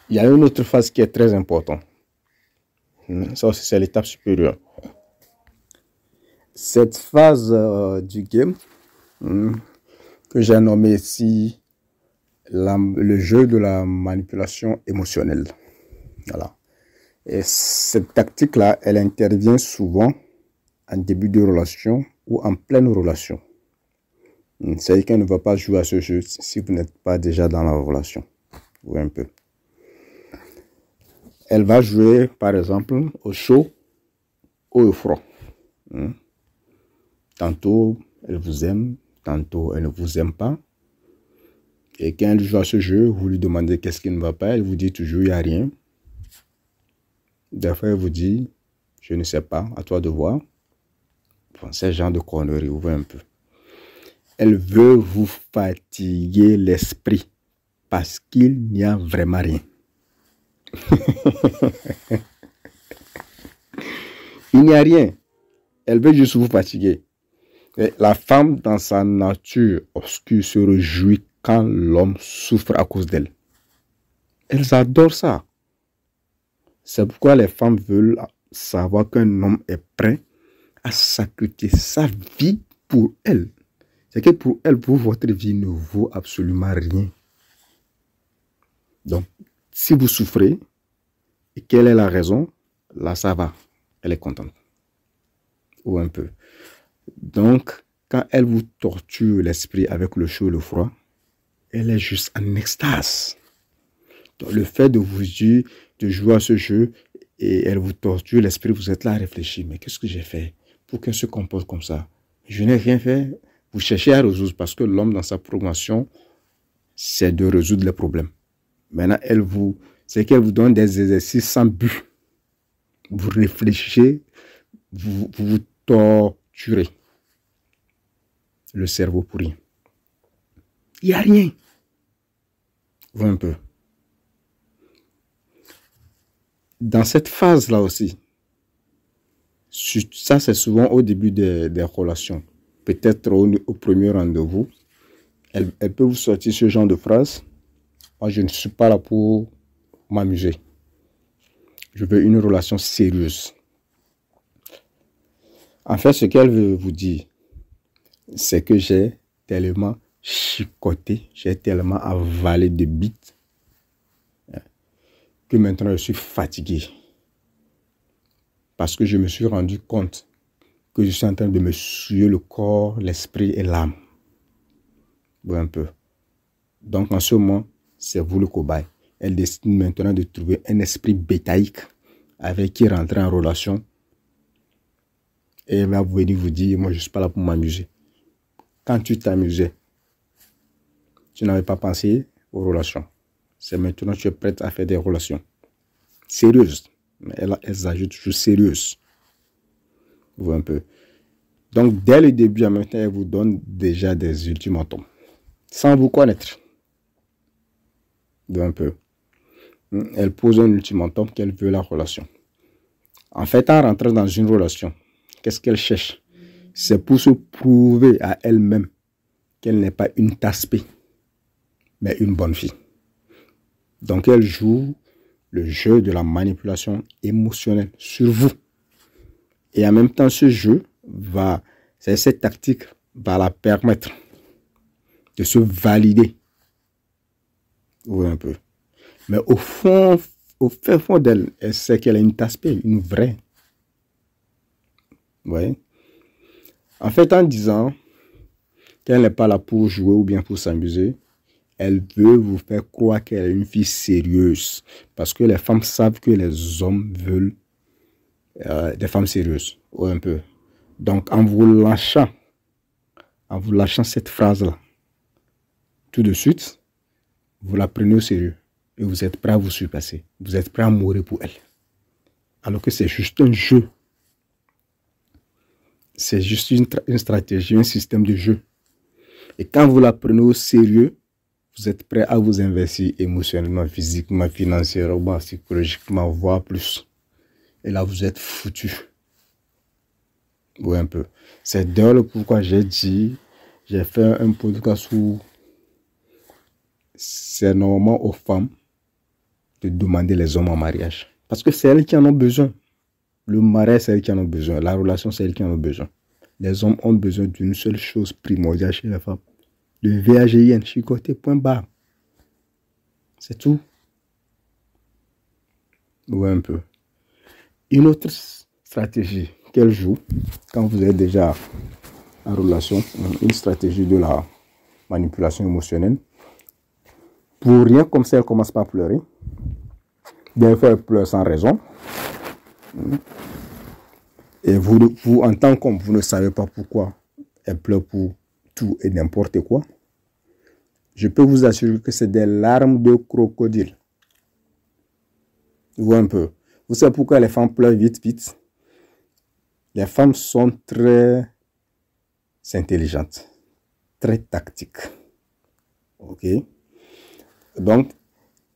il y a une autre phase qui est très importante. Ça aussi, c'est l'étape supérieure. Cette phase du game, que j'ai nommé ici le jeu de la manipulation émotionnelle. Voilà. Et cette tactique-là, elle intervient souvent en début de relation ou en pleine relation. C'est-à-dire qu'elle ne va pas jouer à ce jeu si vous n'êtes pas déjà dans la relation. Ou un peu. Elle va jouer, par exemple, au chaud ou au froid. Tantôt, elle vous aime, tantôt, elle ne vous aime pas. Et quand elle joue à ce jeu, vous lui demandez qu'est-ce qui ne va pas, elle vous dit toujours, il n'y a rien. Des fois, elle vous dit, je ne sais pas, à toi de voir. Bon, c'est ce genre de conneries, vous voyez un peu. Elle veut vous fatiguer l'esprit parce qu'il n'y a vraiment rien. Il n'y a rien. Elle veut juste vous fatiguer. Et la femme, dans sa nature obscure, se réjouit quand l'homme souffre à cause d'elle. Elles adorent ça. C'est pourquoi les femmes veulent savoir qu'un homme est prêt à sacrifier sa vie pour elle. C'est que pour elle, pour votre vie ne vaut absolument rien. Donc, si vous souffrez, et quelle est la raison? Là, ça va. Elle est contente. Ou un peu. Donc, quand elle vous torture l'esprit avec le chaud et le froid, elle est juste en extase. Donc, le fait de vous dire, de jouer à ce jeu, et elle vous torture l'esprit, vous êtes là à réfléchir. Mais qu'est-ce que j'ai fait pour qu'elle se comporte comme ça? Je n'ai rien fait. Vous cherchez à résoudre parce que l'homme, dans sa programmation, c'est de résoudre les problèmes. Maintenant, c'est qu'elle vous donne des exercices sans but. Vous réfléchissez, vous torturez le cerveau pour rien. Il n'y a rien. Voilà un peu. Dans cette phase-là aussi, ça c'est souvent au début des relations. Peut-être au premier rendez-vous, elle peut vous sortir ce genre de phrase. Moi, je ne suis pas là pour m'amuser. Je veux une relation sérieuse. En fait, ce qu'elle veut vous dire, c'est que j'ai tellement chicoté, j'ai tellement avalé de bites que maintenant je suis fatigué. Parce que je me suis rendu compte que je suis en train de me souiller le corps, l'esprit et l'âme. Un peu. Donc en ce moment, c'est vous le cobaye. Elle décide maintenant de trouver un esprit bétaïque avec qui rentrer en relation. Et elle va venir vous dire, moi je ne suis pas là pour m'amuser. Quand tu t'amusais, tu n'avais pas pensé aux relations. C'est maintenant que tu es prête à faire des relations sérieuses. Mais elles ajoutent toujours sérieuses. Vous voyez un peu. Donc dès le début, en même temps, elle vous donne déjà des ultimatums. Sans vous connaître. Vous voyez un peu. Elle pose un ultimatum qu'elle veut la relation. En fait, en rentrant dans une relation, qu'est-ce qu'elle cherche? C'est pour se prouver à elle-même qu'elle n'est pas une tasse-pée, mais une bonne fille. Donc, elle joue le jeu de la manipulation émotionnelle sur vous. Et en même temps, ce jeu cette tactique va la permettre de se valider. Oui, un peu. Mais au fait fond d'elle, elle sait qu'elle est une tasse-pée, une vraie. Vous voyez? En fait, en disant qu'elle n'est pas là pour jouer ou bien pour s'amuser, elle veut vous faire croire qu'elle est une fille sérieuse. Parce que les femmes savent que les hommes veulent des femmes sérieuses. Ouais, un peu. Donc, en vous lâchant cette phrase-là, tout de suite, vous la prenez au sérieux. Et vous êtes prêt à vous surpasser. Vous êtes prêt à mourir pour elle. Alors que c'est juste un jeu. C'est juste une stratégie, un système de jeu. Et quand vous la prenez au sérieux, vous êtes prêt à vous investir émotionnellement, physiquement, financièrement, psychologiquement, voire plus. Et là, vous êtes foutu. Oui, un peu. C'est d'ailleurs pourquoi j'ai fait un podcast où c'est normalement aux femmes de demander les hommes en mariage. Parce que c'est elles qui en ont besoin. Le mariage, c'est elles qui en ont besoin. La relation, c'est elles qui en ont besoin. Les hommes ont besoin d'une seule chose primordiale chez les femmes. Le VAGIN, chicoté, point barre. C'est tout. Oui, un peu. Une autre stratégie qu'elle joue, quand vous êtes déjà en relation, une stratégie de la manipulation émotionnelle. Pour rien comme ça, elle commence par pleurer. Des fois, elle pleure sans raison. Et vous, en tant qu'homme, vous ne savez pas pourquoi elle pleure pour tout et n'importe quoi. Je peux vous assurer que c'est des larmes de crocodile. Vous voyez un peu. Vous savez pourquoi les femmes pleurent vite, vite? Les femmes sont très intelligentes, très tactiques. Ok? Donc,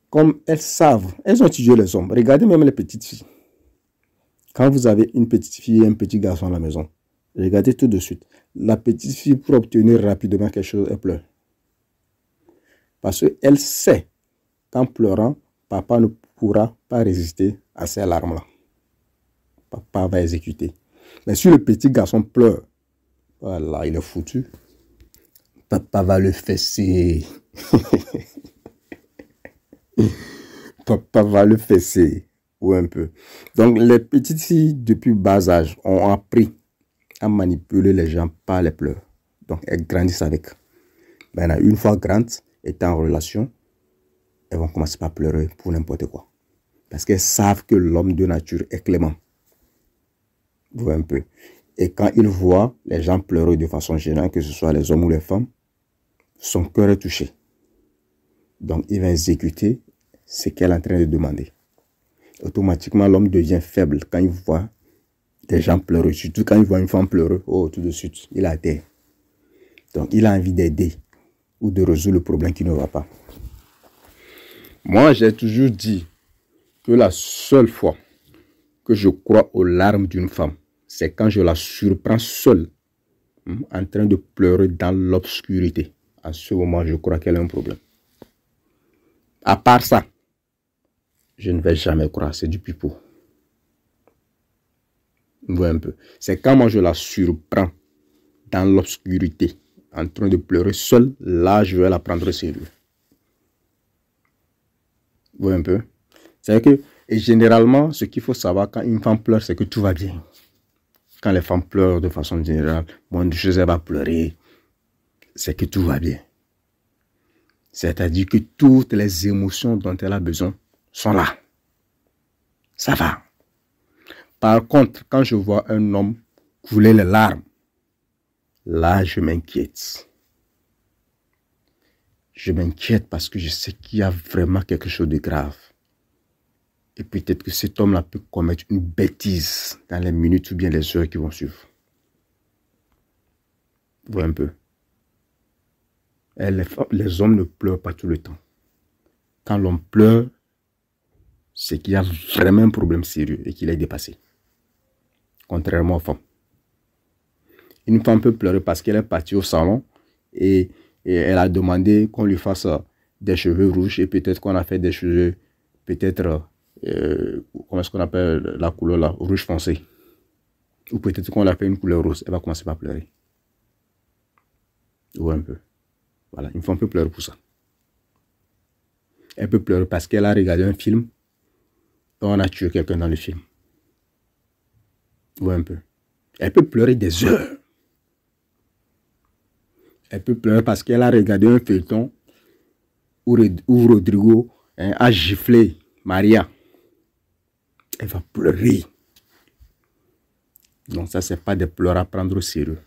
comme elles savent, elles ont étudié les hommes. Regardez même les petites filles. Quand vous avez une petite fille et un petit garçon à la maison, regardez tout de suite. La petite fille, pour obtenir rapidement quelque chose, elle pleure. Parce qu'elle sait qu'en pleurant, papa ne pourra pas résister à ces larmes-là. Papa va exécuter. Mais si le petit garçon pleure, voilà, il est foutu. Papa va le fesser. Papa va le fesser. Ou un peu. Donc, les petites filles, depuis bas âge, ont appris à manipuler les gens par les pleurs. Donc, elles grandissent avec. Maintenant, une fois grandes, étant en relation, elles vont commencer par pleurer pour n'importe quoi. Parce qu'elles savent que l'homme de nature est clément. Vous voyez un peu. Et quand il voit les gens pleurer de façon générale, que ce soit les hommes ou les femmes, son cœur est touché. Donc, il va exécuter ce qu'elle est en train de demander. Automatiquement, l'homme devient faible quand il voit des gens pleurer. Surtout quand il voit une femme pleurer. Oh, tout de suite, il a terre. Donc, il a envie d'aider ou de résoudre le problème qui ne va pas. Moi, j'ai toujours dit que la seule fois que je crois aux larmes d'une femme, c'est quand je la surprends seule, en train de pleurer dans l'obscurité. À ce moment, je crois qu'elle a un problème. À part ça, je ne vais jamais croire, c'est du pipeau. Vous voyez un peu. C'est quand moi je la surprends dans l'obscurité, en train de pleurer seule, là je vais la prendre au sérieux. Vous voyez un peu. C'est que, et généralement, ce qu'il faut savoir quand une femme pleure, c'est que tout va bien. Quand les femmes pleurent de façon générale, moins de choses, elle va pleurer, c'est que tout va bien. C'est-à-dire que toutes les émotions dont elle a besoin sont là. Ça va. Par contre, quand je vois un homme couler les larmes, là, je m'inquiète. Je m'inquiète parce que je sais qu'il y a vraiment quelque chose de grave. Et peut-être que cet homme-là peut commettre une bêtise dans les minutes ou bien les heures qui vont suivre. Vous voyez un peu. Et les hommes ne pleurent pas tout le temps. Quand l'homme pleure, c'est qu'il y a vraiment un problème sérieux et qu'il est dépassé. Contrairement aux femmes. Une femme peut pleurer parce qu'elle est partie au salon et elle a demandé qu'on lui fasse des cheveux rouges et peut-être qu'on a fait des cheveux, peut-être, comment est-ce qu'on appelle la couleur là, rouge foncé. Ou peut-être qu'on a fait une couleur rose, elle va commencer par pleurer. Ou un peu. Voilà, une femme peut pleurer pour ça. Elle peut pleurer parce qu'elle a regardé un film et on a tué quelqu'un dans le film. Ou un peu. Elle peut pleurer des heures. Elle peut pleurer parce qu'elle a regardé un feuilleton où Rodrigo a giflé Maria. Elle va pleurer. Donc ça, ce n'est pas des pleurs à prendre au sérieux.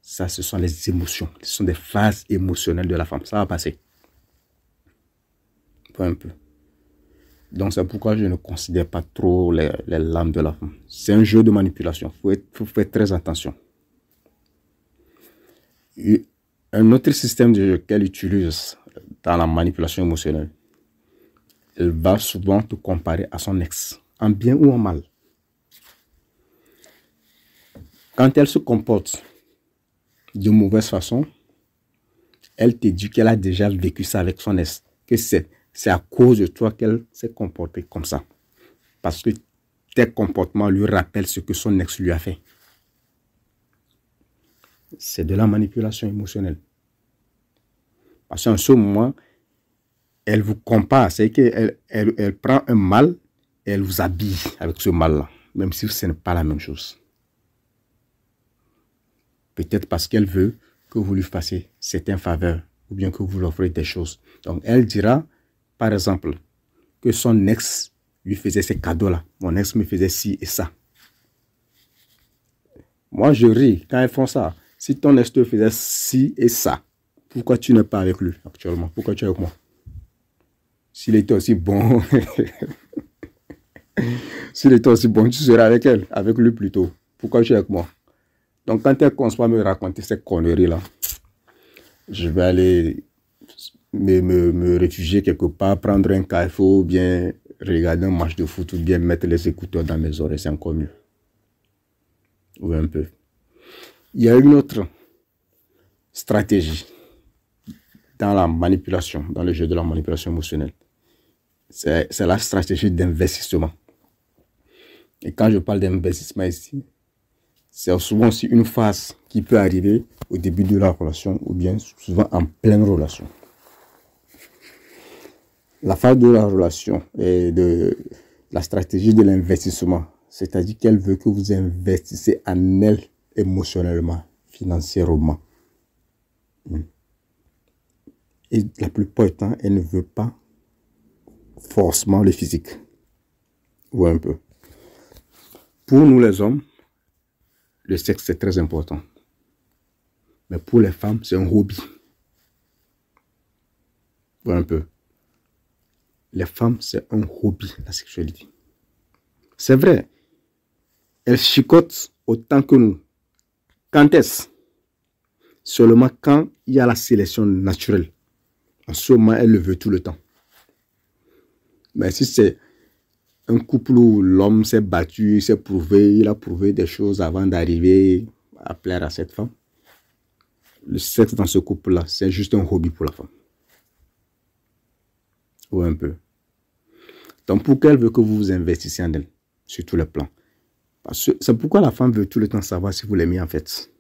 Ça, ce sont les émotions. Ce sont des phases émotionnelles de la femme. Ça va passer. Un peu. Donc c'est pourquoi je ne considère pas trop les larmes de la femme. C'est un jeu de manipulation. Il faut faire très attention. Et un autre système de jeu qu'elle utilise dans la manipulation émotionnelle, elle va souvent te comparer à son ex, en bien ou en mal. Quand elle se comporte de mauvaise façon, elle te dit qu'elle a déjà vécu ça avec son ex, que c'est à cause de toi qu'elle s'est comportée comme ça. Parce que tes comportements lui rappellent ce que son ex lui a fait. C'est de la manipulation émotionnelle. Parce qu'en ce moment, elle vous compare. C'est qu'elle elle prend un mal et elle vous habille avec ce mal-là. Même si ce n'est pas la même chose. Peut-être parce qu'elle veut que vous lui fassiez certaines faveurs. Ou bien que vous lui offrez des choses. Donc elle dira, par exemple, que son ex lui faisait ces cadeaux-là. Mon ex me faisait ci et ça. Moi, je ris quand elles font ça. Si ton ex te faisait ci et ça, pourquoi tu n'es pas avec lui actuellement? Pourquoi tu es avec moi? S'il était aussi bon, s'il était aussi bon, tu serais avec elle, avec lui plutôt. Pourquoi tu es avec moi? Donc, quand elle commence à me raconter ces conneries-là, je vais aller me réfugier quelque part, prendre un café ou bien regarder un match de foot ou bien mettre les écouteurs dans mes oreilles, c'est encore mieux. Oui, un peu. Il y a une autre stratégie dans la manipulation, dans le jeu de la manipulation émotionnelle. C'est la stratégie d'investissement. Et quand je parle d'investissement ici, c'est souvent aussi une phase qui peut arriver au début de la relation ou bien souvent en pleine relation. La phase de la relation et de la stratégie de l'investissement, c'est-à-dire qu'elle veut que vous investissez en elle émotionnellement, financièrement. Et la plupart du temps, elle ne veut pas forcément le physique. Ou un peu. Pour nous les hommes, le sexe c'est très important. Mais pour les femmes, c'est un hobby. Ou un peu. Les femmes, c'est un hobby, la sexualité. C'est vrai. Elles chicotent autant que nous. Quand est-ce? Seulement quand il y a la sélection naturelle. En ce moment, elle le veut tout le temps. Mais si c'est un couple où l'homme s'est battu, s'est prouvé, il a prouvé des choses avant d'arriver à plaire à cette femme, le sexe dans ce couple-là, c'est juste un hobby pour la femme. Ou un peu. Donc, pourquoi elle veut que vous vous investissiez en elle, sur tous les plans? Parce que c'est pourquoi la femme veut tout le temps savoir si vous l'aimez en fait.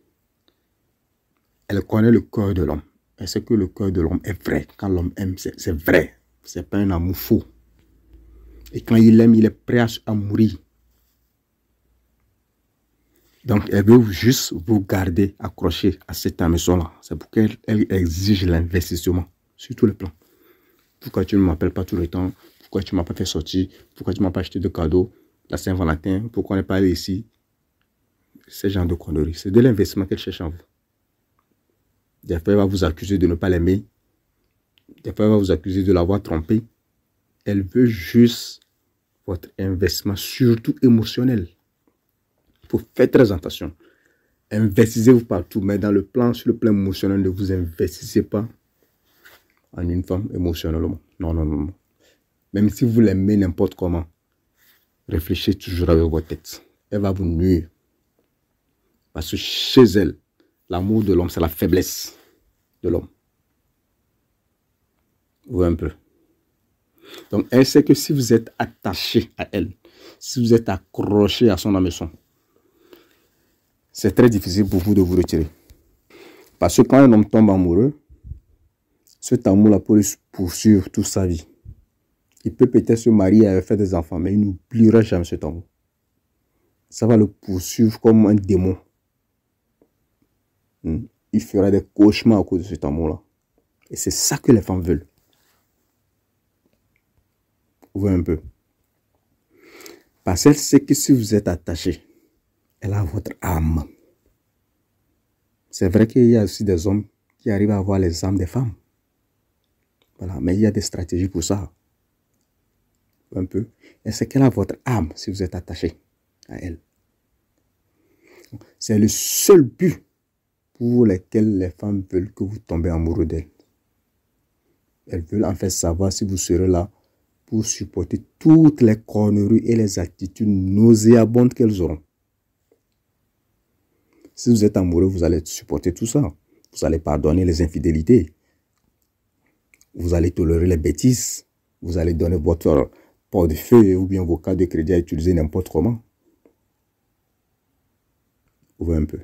Elle connaît le cœur de l'homme. Elle sait que le cœur de l'homme est vrai. Quand l'homme aime, c'est vrai. C'est pas un amour faux. Et quand il aime, il est prêt à mourir. Donc, elle veut juste vous garder accroché à cette maison-là. C'est pourquoi elle exige l'investissement sur tous les plans. Pourquoi tu ne m'appelles pas tout le temps? Pourquoi tu ne m'as pas fait sortir? Pourquoi tu ne m'as pas acheté de cadeaux? La Saint-Valentin, pourquoi on n'est pas allé ici? Ce genre de conneries. C'est de l'investissement qu'elle cherche en vous. Des fois, elle va vous accuser de ne pas l'aimer. Des fois, elle va vous accuser de l'avoir trompé. Elle veut juste votre investissement, surtout émotionnel. Il faut faire très attention. Investissez-vous partout, mais sur le plan émotionnel, ne vous investissez pas en une femme émotionnellement. Non, non, non. Même si vous l'aimez n'importe comment, réfléchissez toujours avec votre tête. Elle va vous nuire. Parce que chez elle, l'amour de l'homme, c'est la faiblesse de l'homme. Vous voyez un peu. Donc, elle sait que si vous êtes attaché à elle, si vous êtes accroché à son hameçon, c'est très difficile pour vous de vous retirer. Parce que quand un homme tombe amoureux, cet amour-là peut le poursuivre toute sa vie. Il peut peut-être se marier et faire des enfants, mais il n'oubliera jamais cet amour. Ça va le poursuivre comme un démon. Il fera des cauchemars à cause de cet amour-là. Et c'est ça que les femmes veulent. Vous voyez un peu. Parce qu'elle sait que si vous êtes attaché, elle a votre âme. C'est vrai qu'il y a aussi des hommes qui arrivent à avoir les âmes des femmes. Voilà, mais il y a des stratégies pour ça. Un peu. Et c'est qu'elle a votre âme si vous êtes attaché à elle. C'est le seul but pour lequel les femmes veulent que vous tombez amoureux d'elle. Elles veulent en fait savoir si vous serez là pour supporter toutes les conneries et les attitudes nauséabondes qu'elles auront. Si vous êtes amoureux, vous allez supporter tout ça. Vous allez pardonner les infidélités. Vous allez tolérer les bêtises. Vous allez donner votre portefeuille ou bien vos cartes de crédit à utiliser n'importe comment. Vous voyez un peu.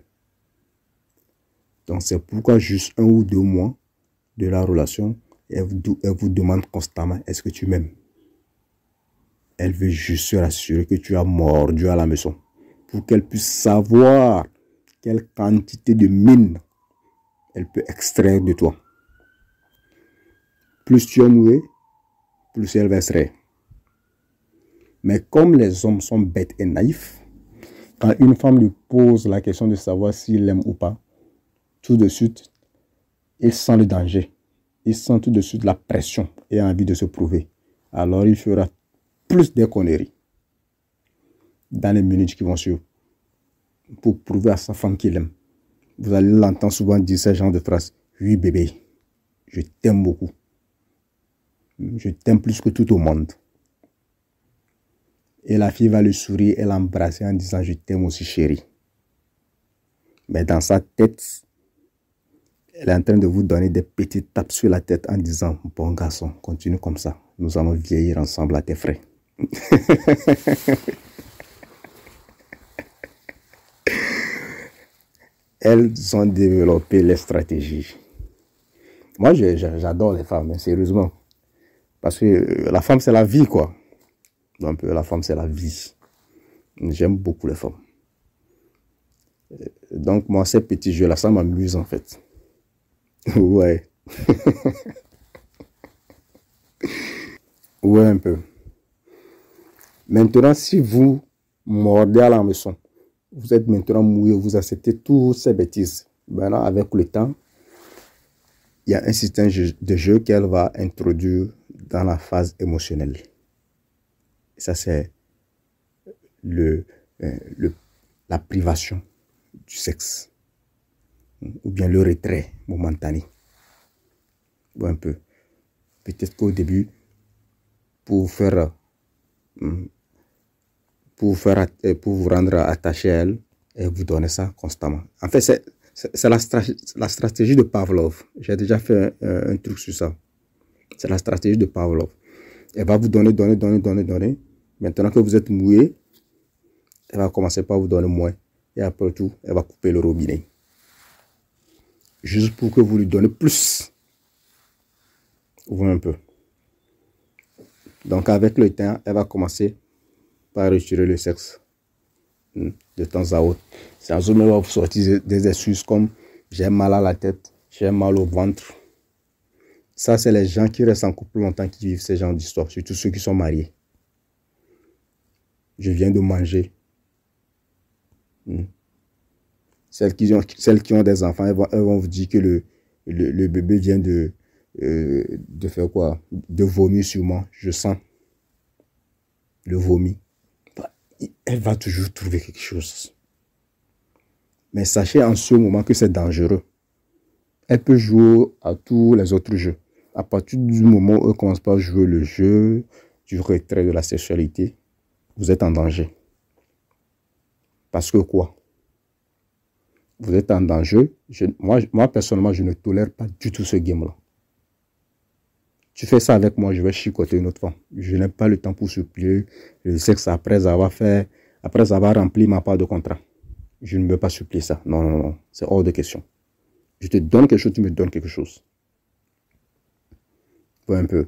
Donc c'est pourquoi juste 1 ou 2 mois de la relation, elle vous demande constamment, est-ce que tu m'aimes? Elle veut juste se rassurer que tu as mordu à la maison. Pour qu'elle puisse savoir quelle quantité de mine elle peut extraire de toi. Plus tu es mouillé, plus elle va extraire. Mais comme les hommes sont bêtes et naïfs, quand une femme lui pose la question de savoir s'il l'aime ou pas, tout de suite, il sent le danger. Il sent tout de suite la pression et a envie de se prouver. Alors il fera plus des conneries dans les minutes qui vont suivre pour prouver à sa femme qu'il aime. Vous allez l'entendre souvent dire ce genre de phrases. Oui bébé, je t'aime beaucoup. Je t'aime plus que tout au monde. Et la fille va le sourire et l'embrasser en disant je t'aime aussi chérie. Mais dans sa tête, elle est en train de vous donner des petites tapes sur la tête en disant bon garçon, continue comme ça. Nous allons vieillir ensemble à tes frais. Elles ont développé les stratégies. Moi, j'adore les femmes, hein, sérieusement. Parce que la femme, c'est la vie, quoi. Donc, la femme, c'est la vie. J'aime beaucoup les femmes. Donc, moi, ces petits jeux-là, ça m'amuse, en fait. Ouais. Ouais, un peu. Maintenant, si vous mordez à la maison, vous êtes maintenant mouillé, vous acceptez toutes ces bêtises. Maintenant, avec le temps, il y a un système de jeu qu'elle va introduire dans la phase émotionnelle. Et ça, c'est la privation du sexe. Ou bien le retrait momentané. Un peu. Peut-être qu'au début, pour vous rendre attaché à elle, et vous donner ça constamment. En fait, c'est la stratégie de Pavlov. J'ai déjà fait un truc sur ça. C'est la stratégie de Pavlov. Elle va vous donner, donner, donner, donner, donner. Maintenant que vous êtes mouillé, elle va commencer par vous donner moins. Et après tout, elle va couper le robinet. Juste pour que vous lui donnez plus. Ouvrez un peu. Donc avec le temps, elle va commencer par retirer le sexe. De temps à autre. C'est en zone où elle va vous sortir des excuses comme j'ai mal à la tête, j'ai mal au ventre. Ça, c'est les gens qui restent en couple longtemps qui vivent ces genres d'histoires, surtout ceux qui sont mariés. Je viens de manger. Celles qui ont des enfants, elles vont vous dire que le bébé vient de faire quoi? De vomir sur moi. Je sens le vomi. Elle va toujours trouver quelque chose. Mais sachez en ce moment que c'est dangereux. Elle peut jouer à tous les autres jeux. À partir du moment où elle commence par jouer le jeu du retrait de la sexualité, vous êtes en danger. Parce que quoi? Vous êtes en danger. Moi, personnellement, je ne tolère pas du tout ce game-là. Tu fais ça avec moi, je vais chicoter une autre femme. Je n'ai pas le temps pour supplier le sexe après avoir rempli ma part de contrat. Je ne veux pas supplier ça. Non, non, non. C'est hors de question. Je te donne quelque chose, tu me donnes quelque chose. Un peu.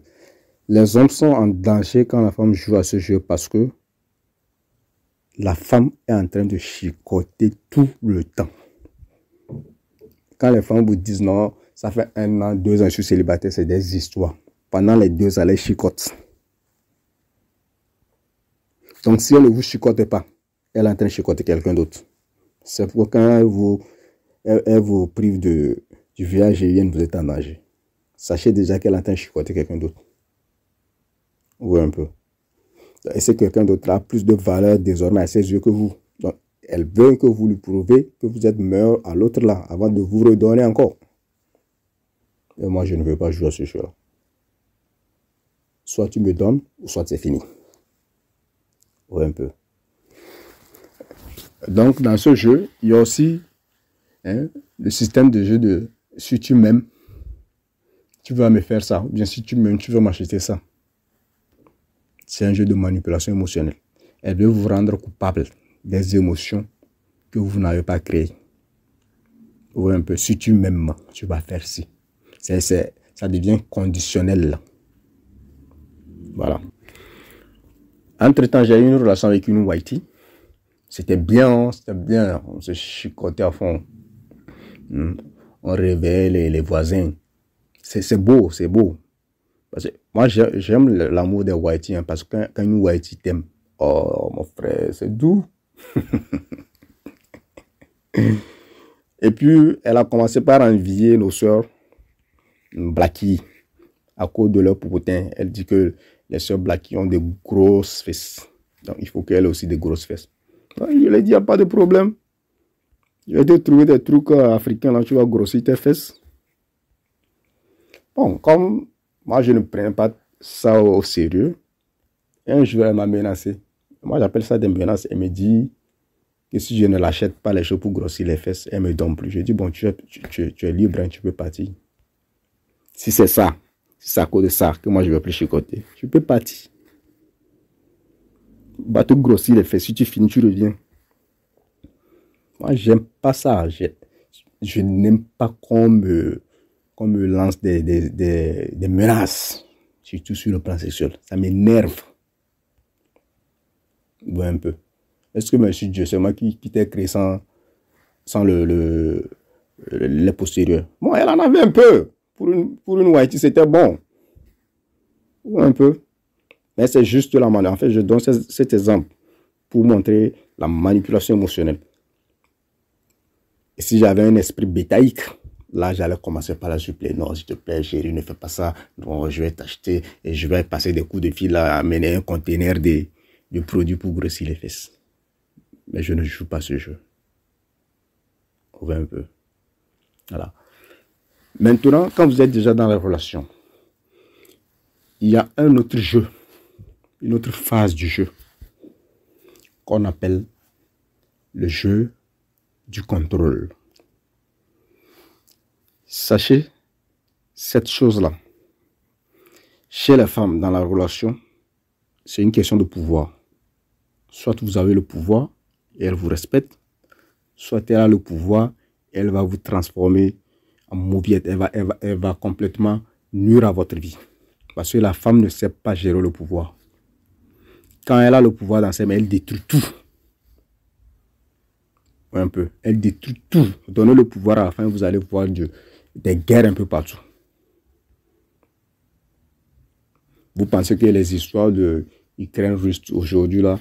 Les hommes sont en danger quand la femme joue à ce jeu parce que la femme est en train de chicoter tout le temps. Quand les femmes vous disent non, ça fait 1 an, 2 ans, je suis célibataire, c'est des histoires. Pendant les 2 ans, elle chicote. Donc si elle ne vous chicote pas, elle est en train de chicoter quelqu'un d'autre. C'est pourquoi quand elle vous prive du village aérien, vous êtes en danger. Sachez déjà qu'elle est en train de chicoter quelqu'un d'autre. Oui, un peu. Et c'est quelqu'un d'autre a plus de valeur désormais à ses yeux que vous. Donc, elle veut que vous lui prouvez que vous êtes meilleur à l'autre là, avant de vous redonner encore. Et moi, je ne veux pas jouer à ce jeu-là. Soit tu me donnes, ou soit c'est fini. Oui, un peu. Donc, dans ce jeu, il y a aussi le système de jeu de si tu m'aimes, tu vas me faire ça. Ou bien si tu m'aimes, tu vas m'acheter ça. C'est un jeu de manipulation émotionnelle. Elle veut vous rendre coupable des émotions que vous n'avez pas créées. Ou un peu, si tu m'aimes, tu vas faire ci. Ça devient conditionnel. Là. Voilà. Entre-temps, j'ai eu une relation avec une Whitey. C'était bien, on se chicotait à fond. On réveillait les voisins. C'est beau, c'est beau. Parce que moi, j'aime l'amour des Whitey, hein, parce que quand une Whitey t'aime, oh mon frère, c'est doux. Et puis, elle a commencé par envier nos soeurs Blackie à cause de leur popotin. Elle dit que les soeurs Blackie ont des grosses fesses. Donc, il faut qu'elle ait aussi des grosses fesses. Donc, je lui ai dit, il n'y a pas de problème. Je vais te trouver des trucs africains, là, tu vas grossir tes fesses. Bon, comme moi, je ne prends pas ça au sérieux, et un jour, elle m'a menacé. Moi, j'appelle ça des menaces. Elle me dit que si je ne l'achète pas les choses pour grossir les fesses, elle me donne plus. Je dis, bon, tu es libre, hein, tu peux partir. Si c'est ça, si c'est à cause de ça que moi, je ne vais plus chicoter, tu peux partir. Va te grossir les fesses. Si tu finis, tu reviens. Moi, j'aime pas ça. Je n'aime pas qu'on me lance des menaces, surtout sur le plan sexuel. Ça m'énerve. Ouais, un peu. Est-ce que monsieur Dieu, c'est moi qui t'ai créé sans les postérieurs? Bon, elle en avait un peu. Pour une Whitey, c'était bon. Ouais, un peu. Mais c'est juste la manière. En fait, je donne cet exemple pour montrer la manipulation émotionnelle. Et si j'avais un esprit bétaïque, là, j'allais commencer par la supplier. Non, s'il te plaît, chérie, ne fais pas ça. Non, je vais t'acheter et je vais passer des coups de fil à amener un conteneur de produits pour grossir les fesses. Mais je ne joue pas ce jeu. On va un peu. Voilà. Maintenant, quand vous êtes déjà dans la relation, il y a un autre jeu, une autre phase du jeu qu'on appelle le jeu du contrôle. Sachez cette chose-là. Chez les femmes, dans la relation, c'est une question de pouvoir. Soit vous avez le pouvoir et elle vous respecte, soit elle a le pouvoir et elle va vous transformer en mauviette. Elle va complètement nuire à votre vie. Parce que la femme ne sait pas gérer le pouvoir. Quand elle a le pouvoir dans ses mains, elle détruit tout. Un peu. Elle détruit tout. Donnez le pouvoir à la fin, vous allez voir des guerres un peu partout. Vous pensez que les histoires de Ukraine-Russe aujourd'hui, là,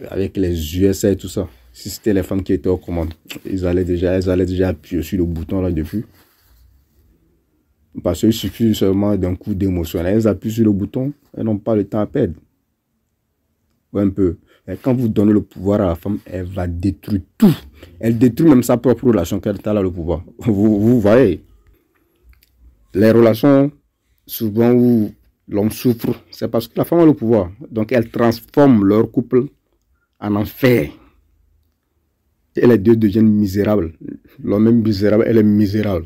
avec les USA et tout ça, si c'était les femmes qui étaient aux commandes, elles allaient déjà appuyer sur le bouton là depuis. Parce qu'il suffit seulement d'un coup d'émotion. Elles appuient sur le bouton, elles n'ont pas le temps à perdre. Un peu. Et quand vous donnez le pouvoir à la femme, elle va détruire tout. Elle détruit même sa propre relation quand elle a le pouvoir. Vous voyez, les relations, souvent où l'homme souffre, c'est parce que la femme a le pouvoir. Donc elle transforme leur couple en enfer. Et les deux deviennent misérables. L'homme est misérable, elle est misérable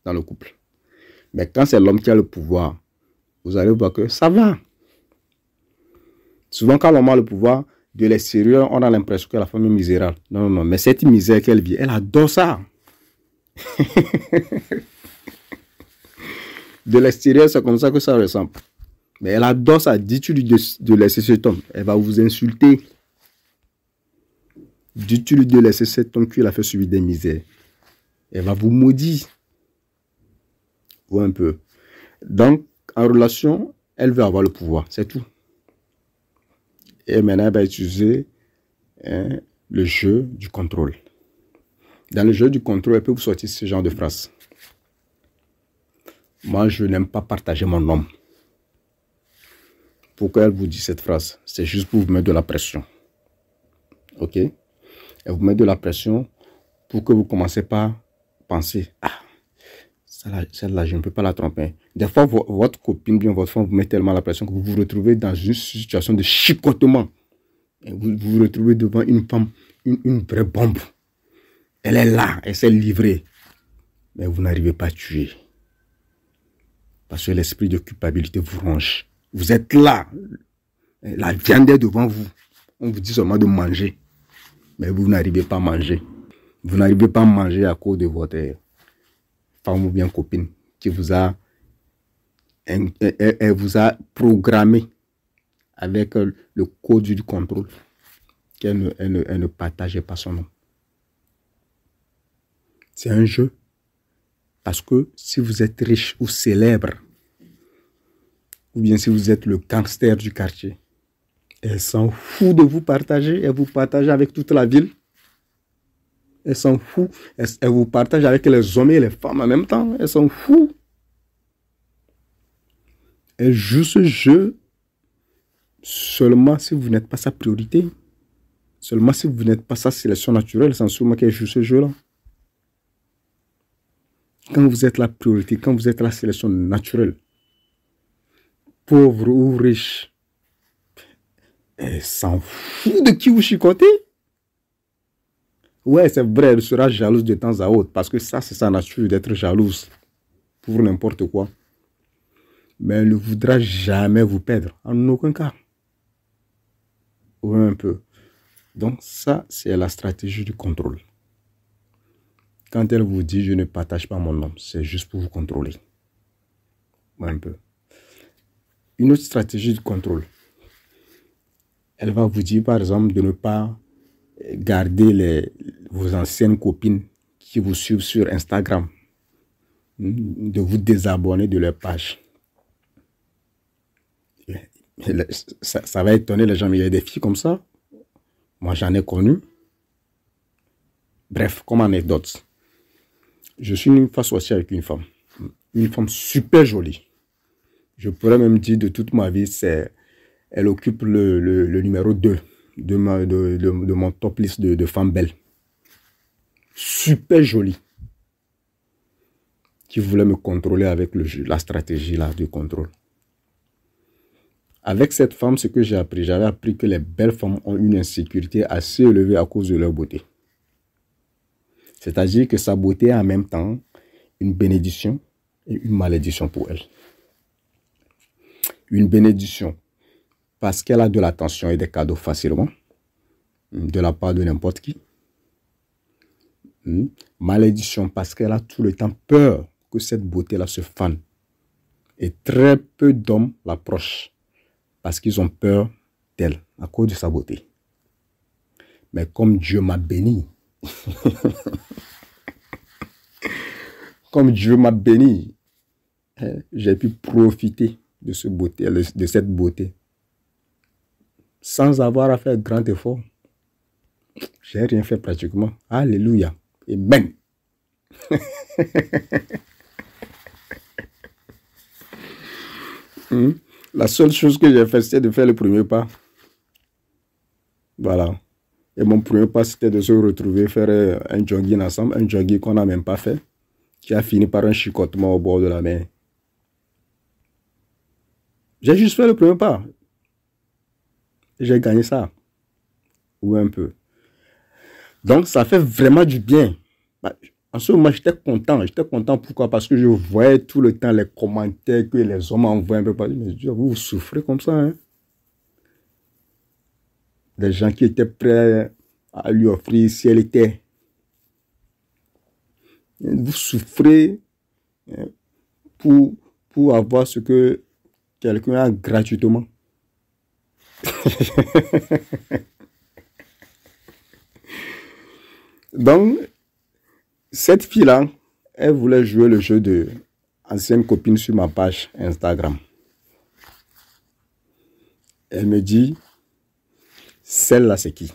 dans le couple. Mais quand c'est l'homme qui a le pouvoir, vous allez voir que ça va. Souvent, quand l'homme a le pouvoir, de l'extérieur, on a l'impression que la femme est misérable. Non, non, non. Mais cette misère qu'elle vit, elle adore ça. De l'extérieur, c'est comme ça que ça ressemble. Mais elle adore ça. Dites-lui de laisser cet homme. Elle va vous insulter. Dites-lui de laisser cet homme qui l'a fait subir des misères. Elle va vous maudire. Ou un peu. Donc, en relation, elle veut avoir le pouvoir. C'est tout. Et maintenant, elle va utiliser le jeu du contrôle. Dans le jeu du contrôle, elle peut vous sortir ce genre de phrase. Moi, je n'aime pas partager mon homme. Pourquoi elle vous dit cette phrase? C'est juste pour vous mettre de la pression. Ok? Elle vous met de la pression pour que vous commencez par penser, ah, celle-là, je ne peux pas la tromper. Des fois, votre copine, bien votre femme, vous met tellement la pression que vous vous retrouvez dans une situation de chicotement. Et vous vous retrouvez devant une femme, une vraie bombe. Elle est là, elle s'est livrée. Mais vous n'arrivez pas à tuer. Parce que l'esprit de culpabilité vous ronge. Vous êtes là. La viande est devant vous. On vous dit seulement de manger. Mais vous n'arrivez pas à manger. Vous n'arrivez pas à manger à cause de votre femme ou bien copine qui vous a, elle vous a programmé avec le code du contrôle qu'elle ne partageait pas son nom. C'est un jeu. Parce que si vous êtes riche ou célèbre, ou bien si vous êtes le gangster du quartier, elle s'en fout de vous partager. Elle vous partage avec toute la ville. Elle s'en fout. Elle vous partage avec les hommes et les femmes en même temps. Elle s'en fout. Elle joue ce jeu seulement si vous n'êtes pas sa priorité. Seulement si vous n'êtes pas sa sélection naturelle. C'est sûrement qu'elle joue ce jeu-là. Quand vous êtes la priorité, quand vous êtes la sélection naturelle, pauvre ou riche, elle s'en fout de qui vous chicotez. Ouais, c'est vrai, elle sera jalouse de temps à autre, parce que ça, c'est sa nature d'être jalouse pour n'importe quoi. Mais elle ne voudra jamais vous perdre, en aucun cas. Ou un peu. Donc ça, c'est la stratégie du contrôle. Quand elle vous dit « je ne partage pas mon nom », c'est juste pour vous contrôler. Un peu. Une autre stratégie de contrôle. Elle va vous dire, par exemple, de ne pas garder vos anciennes copines qui vous suivent sur Instagram. De vous désabonner de leur page. Ça va étonner les gens, mais il y a des filles comme ça. Moi, j'en ai connu. Bref, comme anecdote. Je suis une fois sorti avec une femme. Une femme super jolie. Je pourrais même dire de toute ma vie, elle occupe le numéro 2 de mon top liste de femmes belles. Super jolie. Qui voulait me contrôler avec la stratégie là, de contrôle. Avec cette femme, ce que j'ai appris, j'avais appris que les belles femmes ont une insécurité assez élevée à cause de leur beauté. C'est-à-dire que sa beauté est en même temps une bénédiction et une malédiction pour elle. Une bénédiction parce qu'elle a de l'attention et des cadeaux facilement de la part de n'importe qui. Malédiction parce qu'elle a tout le temps peur que cette beauté-là se fane. Et très peu d'hommes l'approchent parce qu'ils ont peur d'elle à cause de sa beauté. Mais comme Dieu m'a béni, comme Dieu m'a béni, j'ai pu profiter de cette beauté sans avoir à faire grand effort. J'ai rien fait pratiquement. Alléluia. Amen. La seule chose que j'ai fait, c'était de faire le premier pas. Voilà. Et mon premier pas, c'était de se retrouver, faire un jogging ensemble, un jogging qu'on n'a même pas fait, qui a fini par un chicotement au bord de la mer. J'ai juste fait le premier pas. J'ai gagné ça. Ou un peu. Donc, ça fait vraiment du bien. En ce moment, j'étais content. J'étais content, pourquoi? Parce que je voyais tout le temps les commentaires que les hommes envoient un peu partout. Mais Dieu, vous souffrez comme ça, hein? Des gens qui étaient prêts à lui offrir si elle était. Vous souffrez pour avoir ce que quelqu'un a gratuitement. Donc, cette fille-là, elle voulait jouer le jeu de ancienne copine sur ma page Instagram. Elle me dit, celle-là c'est qui?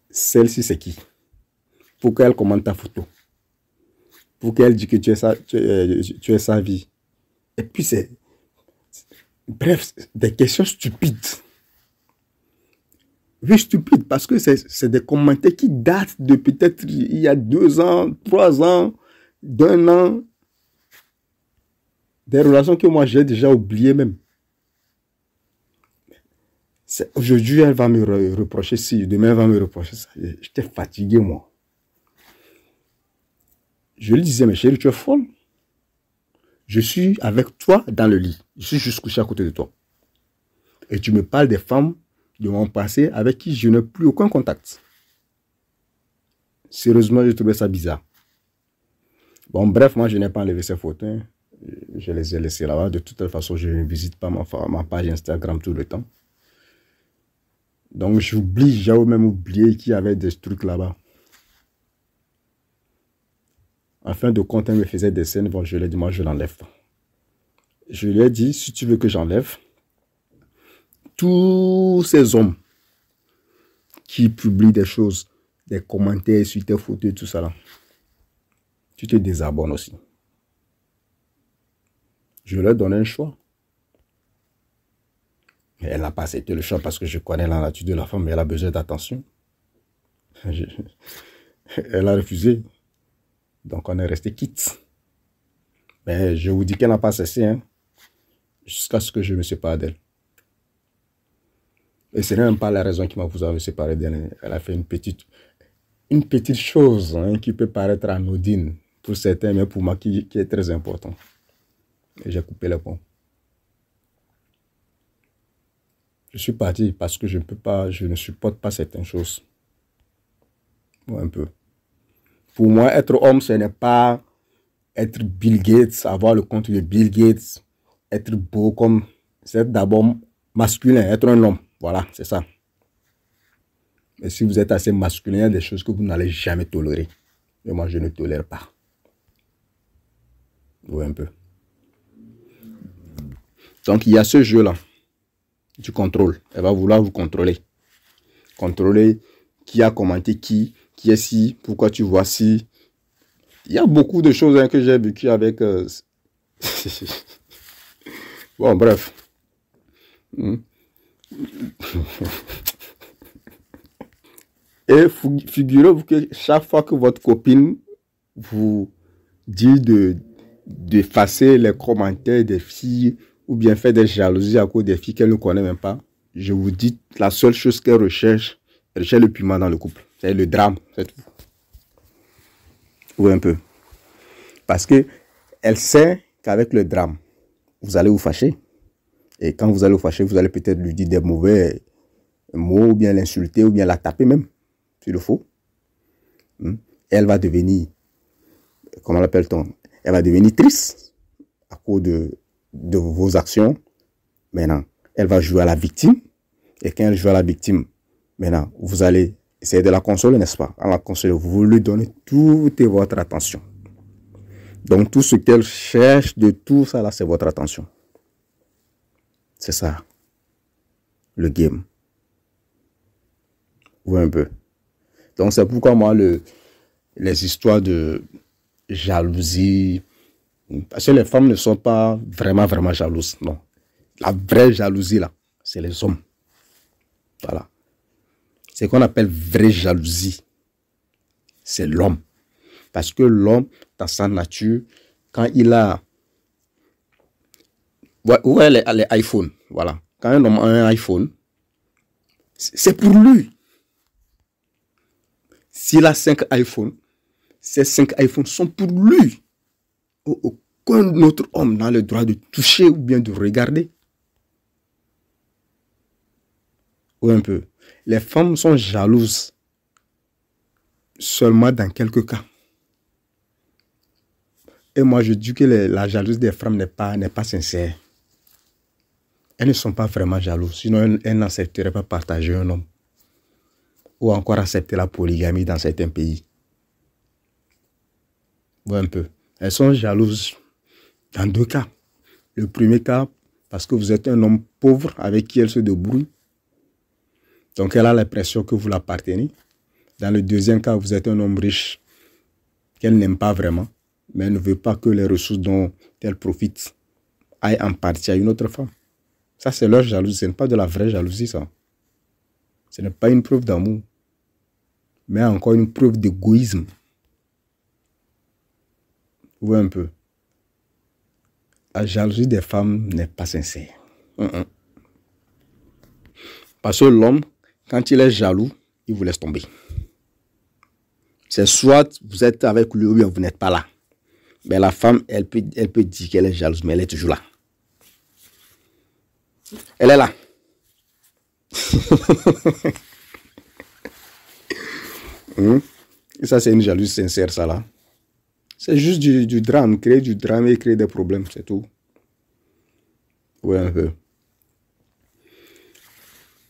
Celle-ci c'est qui? Pour qu'elle commente ta photo. Pour qu'elle dise que tu es sa vie. Et puis c'est... Bref, des questions stupides. Oui, stupide, parce que c'est des commentaires qui datent de peut-être il y a 2 ans, 3 ans, d'1 an. Des relations que moi j'ai déjà oubliées même. Aujourd'hui, elle va me reprocher ci, demain elle va me reprocher ça. J'étais fatigué, moi. Je lui disais, mais chérie, tu es folle. Je suis avec toi dans le lit. Je suis juste couché à côté de toi. Et tu me parles des femmes de mon passé avec qui je n'ai plus aucun contact. Sérieusement, j'ai trouvé ça bizarre. Bon, bref, moi, je n'ai pas enlevé ces photos. Je les ai laissées là-bas. De toute façon, je ne visite pas ma page Instagram tout le temps. Donc, j'oublie, j'ai même oublié qu'il y avait des trucs là-bas. En fin de compte, elle me faisait des scènes. Bon, je lui ai dit, moi, je l'enlève pas. Je lui ai dit, si tu veux que j'enlève, tous ces hommes qui publient des choses, des commentaires sur tes photos et tout ça là, tu te désabonnes aussi. Je leur donne un choix. Mais elle n'a pas accepté le choix parce que je connais la nature de la femme, mais elle a besoin d'attention. Elle a refusé. Donc on est resté quitte. Mais je vous dis qu'elle n'a pas cessé, hein, jusqu'à ce que je me sépare d'elle. Et ce n'est même pas la raison qui m'a poussé à me séparer d'elle. Elle a fait une petite chose, hein, qui peut paraître anodine pour certains, mais pour moi qui est très important. Et j'ai coupé les ponts. Je suis parti parce que je ne supporte pas certaines choses. Un peu. Pour moi, être homme, ce n'est pas être Bill Gates, avoir le compte de Bill Gates, être beau comme... C'est d'abord masculin, être un homme. Voilà, c'est ça. Mais si vous êtes assez masculin, il y a des choses que vous n'allez jamais tolérer. Et moi, je ne tolère pas. Oui, un peu. Donc, il y a ce jeu-là du contrôle. Elle va vouloir vous contrôler. Contrôler qui a commenté qui est ci, pourquoi tu vois ci. Il y a beaucoup de choses, hein, que j'ai vécues avec... Bon, bref. Et figurez-vous que chaque fois que votre copine vous dit d'effacer les commentaires des filles ou bien faire des jalousies à cause des filles qu'elle ne connaît même pas, je vous dis, la seule chose qu'elle recherche, elle recherche le piment dans le couple. C'est le drame, c'est tout. Oui, un peu. Parce que elle sait qu'avec le drame, vous allez vous fâcher. Et quand vous allez vous fâcher, vous allez peut-être lui dire des mauvais mots, ou bien l'insulter, ou bien la taper même, s'il le faut. Elle va devenir, comment l'appelle-t-on? Elle va devenir triste à cause de vos actions. Maintenant, elle va jouer à la victime. Et quand elle joue à la victime, maintenant, vous allez essayer de la consoler, n'est-ce pas? En la consoler, vous lui donnez toute votre attention. Donc, tout ce qu'elle cherche de tout ça, là, c'est votre attention. C'est ça, le game. Vous voyez un peu. Donc, c'est pourquoi moi, les histoires de jalousie, parce que les femmes ne sont pas vraiment jalouses, non. La vraie jalousie, là, c'est les hommes. Voilà. C'est ce qu'on appelle vraie jalousie. C'est l'homme. Parce que l'homme, dans sa nature, quand il a... Ouais, les iPhones, voilà. Quand un homme a un iPhone, c'est pour lui. S'il a 5 iPhones, ces 5 iPhones sont pour lui. Aucun autre homme n'a le droit de toucher ou bien de regarder. Ou un peu. Les femmes sont jalouses seulement dans quelques cas. Et moi, je dis que la jalousie des femmes n'est pas sincère. Elles ne sont pas vraiment jalouses. Sinon, elles n'accepteraient pas partager un homme. Ou encore accepter la polygamie dans certains pays. Un peu. Elles sont jalouses dans 2 cas. Le premier cas, parce que vous êtes un homme pauvre avec qui elle se débrouille. Donc, elle a l'impression que vous l'appartenez. Dans le deuxième cas, vous êtes un homme riche qu'elle n'aime pas vraiment, mais elle ne veut pas que les ressources dont elle profite aillent en partie à une autre femme. Ça, c'est leur jalousie. Ce n'est pas de la vraie jalousie, ça. Ce n'est pas une preuve d'amour, mais encore une preuve d'égoïsme. Vous voyez un peu. La jalousie des femmes n'est pas sincère. Parce que l'homme, quand il est jaloux, il vous laisse tomber. C'est soit vous êtes avec lui ou bien vous n'êtes pas là. Mais la femme, elle peut dire qu'elle est jalouse, mais elle est toujours là. Elle est là. Et ça, c'est une jalousie sincère, ça là. C'est juste du drame, créer du drame et créer des problèmes, c'est tout. Oui, un peu.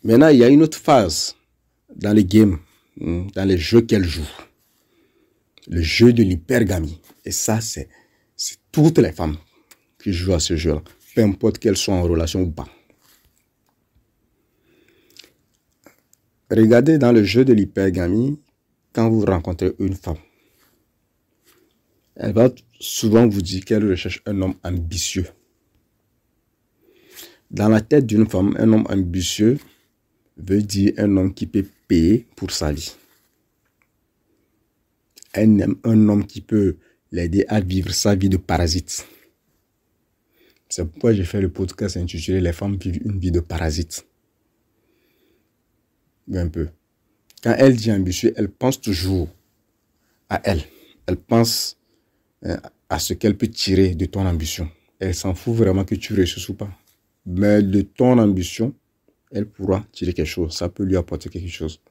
Maintenant, il y a une autre phase dans les games, dans les jeux qu'elle joue. Le jeu de l'hypergamie. Et ça, c'est toutes les femmes qui jouent à ce jeu-là, peu importe qu'elles soient en relation ou pas. Regardez dans le jeu de l'hypergamie, quand vous rencontrez une femme, elle va souvent vous dire qu'elle recherche un homme ambitieux. Dans la tête d'une femme, un homme ambitieux veut dire un homme qui peut payer pour sa vie. Elle aime un homme qui peut l'aider à vivre sa vie de parasite. C'est pourquoi j'ai fait le podcast intitulé « Les femmes vivent une vie de parasite ». Un peu. Quand elle dit ambitieux, elle pense toujours à elle. Elle pense à ce qu'elle peut tirer de ton ambition. Elle s'en fout vraiment que tu réussisses ou pas. Mais de ton ambition, elle pourra tirer quelque chose. Ça peut lui apporter quelque chose.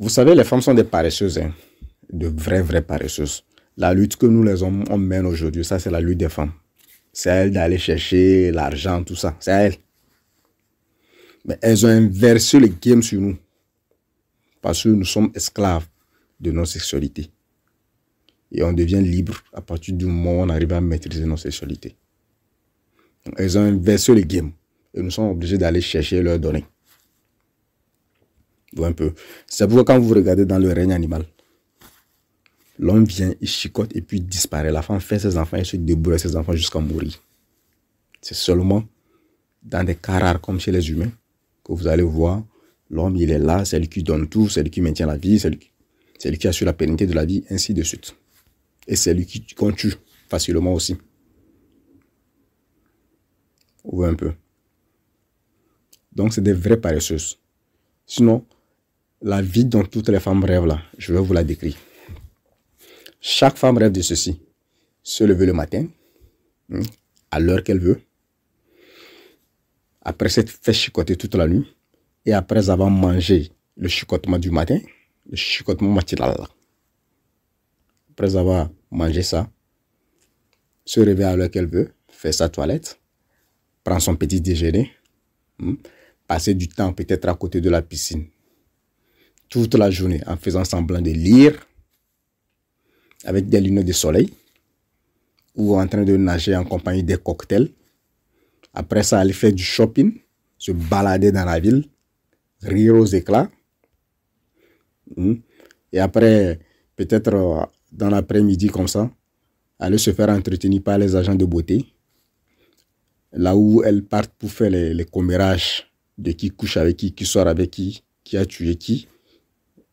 Vous savez, les femmes sont des paresseuses. Hein, de vraies paresseuses. La lutte que nous, les hommes, on mène aujourd'hui, ça, c'est la lutte des femmes. C'est à elles d'aller chercher l'argent, tout ça. C'est à elles. Mais elles ont inversé le game sur nous. Parce que nous sommes esclaves de nos sexualités. Et on devient libre à partir du moment où on arrive à maîtriser nos sexualités. Donc, elles ont inversé le game. Et nous sommes obligés d'aller chercher leurs données. Un peu. C'est pourquoi quand vous regardez dans le règne animal, l'homme vient, il chicote et puis il disparaît. La femme fait ses enfants et se débrouille avec ses enfants jusqu'à mourir. C'est seulement dans des cas rares comme chez les humains que vous allez voir, l'homme il est là, c'est lui qui donne tout, c'est lui qui maintient la vie, c'est lui qui assure la pérennité de la vie, ainsi de suite. Et c'est lui qu'on tue facilement aussi. Vous voyez un peu. Donc c'est des vraies paresseuses. Sinon, la vie dont toutes les femmes rêvent là, je vais vous la décrire. Chaque femme rêve de ceci. Se lever le matin, à l'heure qu'elle veut. Après s'être fait chicoter toute la nuit. Et après avoir mangé le chicotement du matin, le chicotement matinal. Après avoir mangé ça, se réveiller à l'heure qu'elle veut, faire sa toilette, prendre son petit déjeuner, passer du temps peut-être à côté de la piscine toute la journée en faisant semblant de lire avec des lunettes de soleil ou en train de nager en compagnie des cocktails. Après ça, aller faire du shopping, se balader dans la ville, rire aux éclats. Et après, peut-être dans l'après-midi comme ça, aller se faire entretenir par les agents de beauté. Là où elles partent pour faire les commérages de qui couche avec qui sort avec qui a tué qui.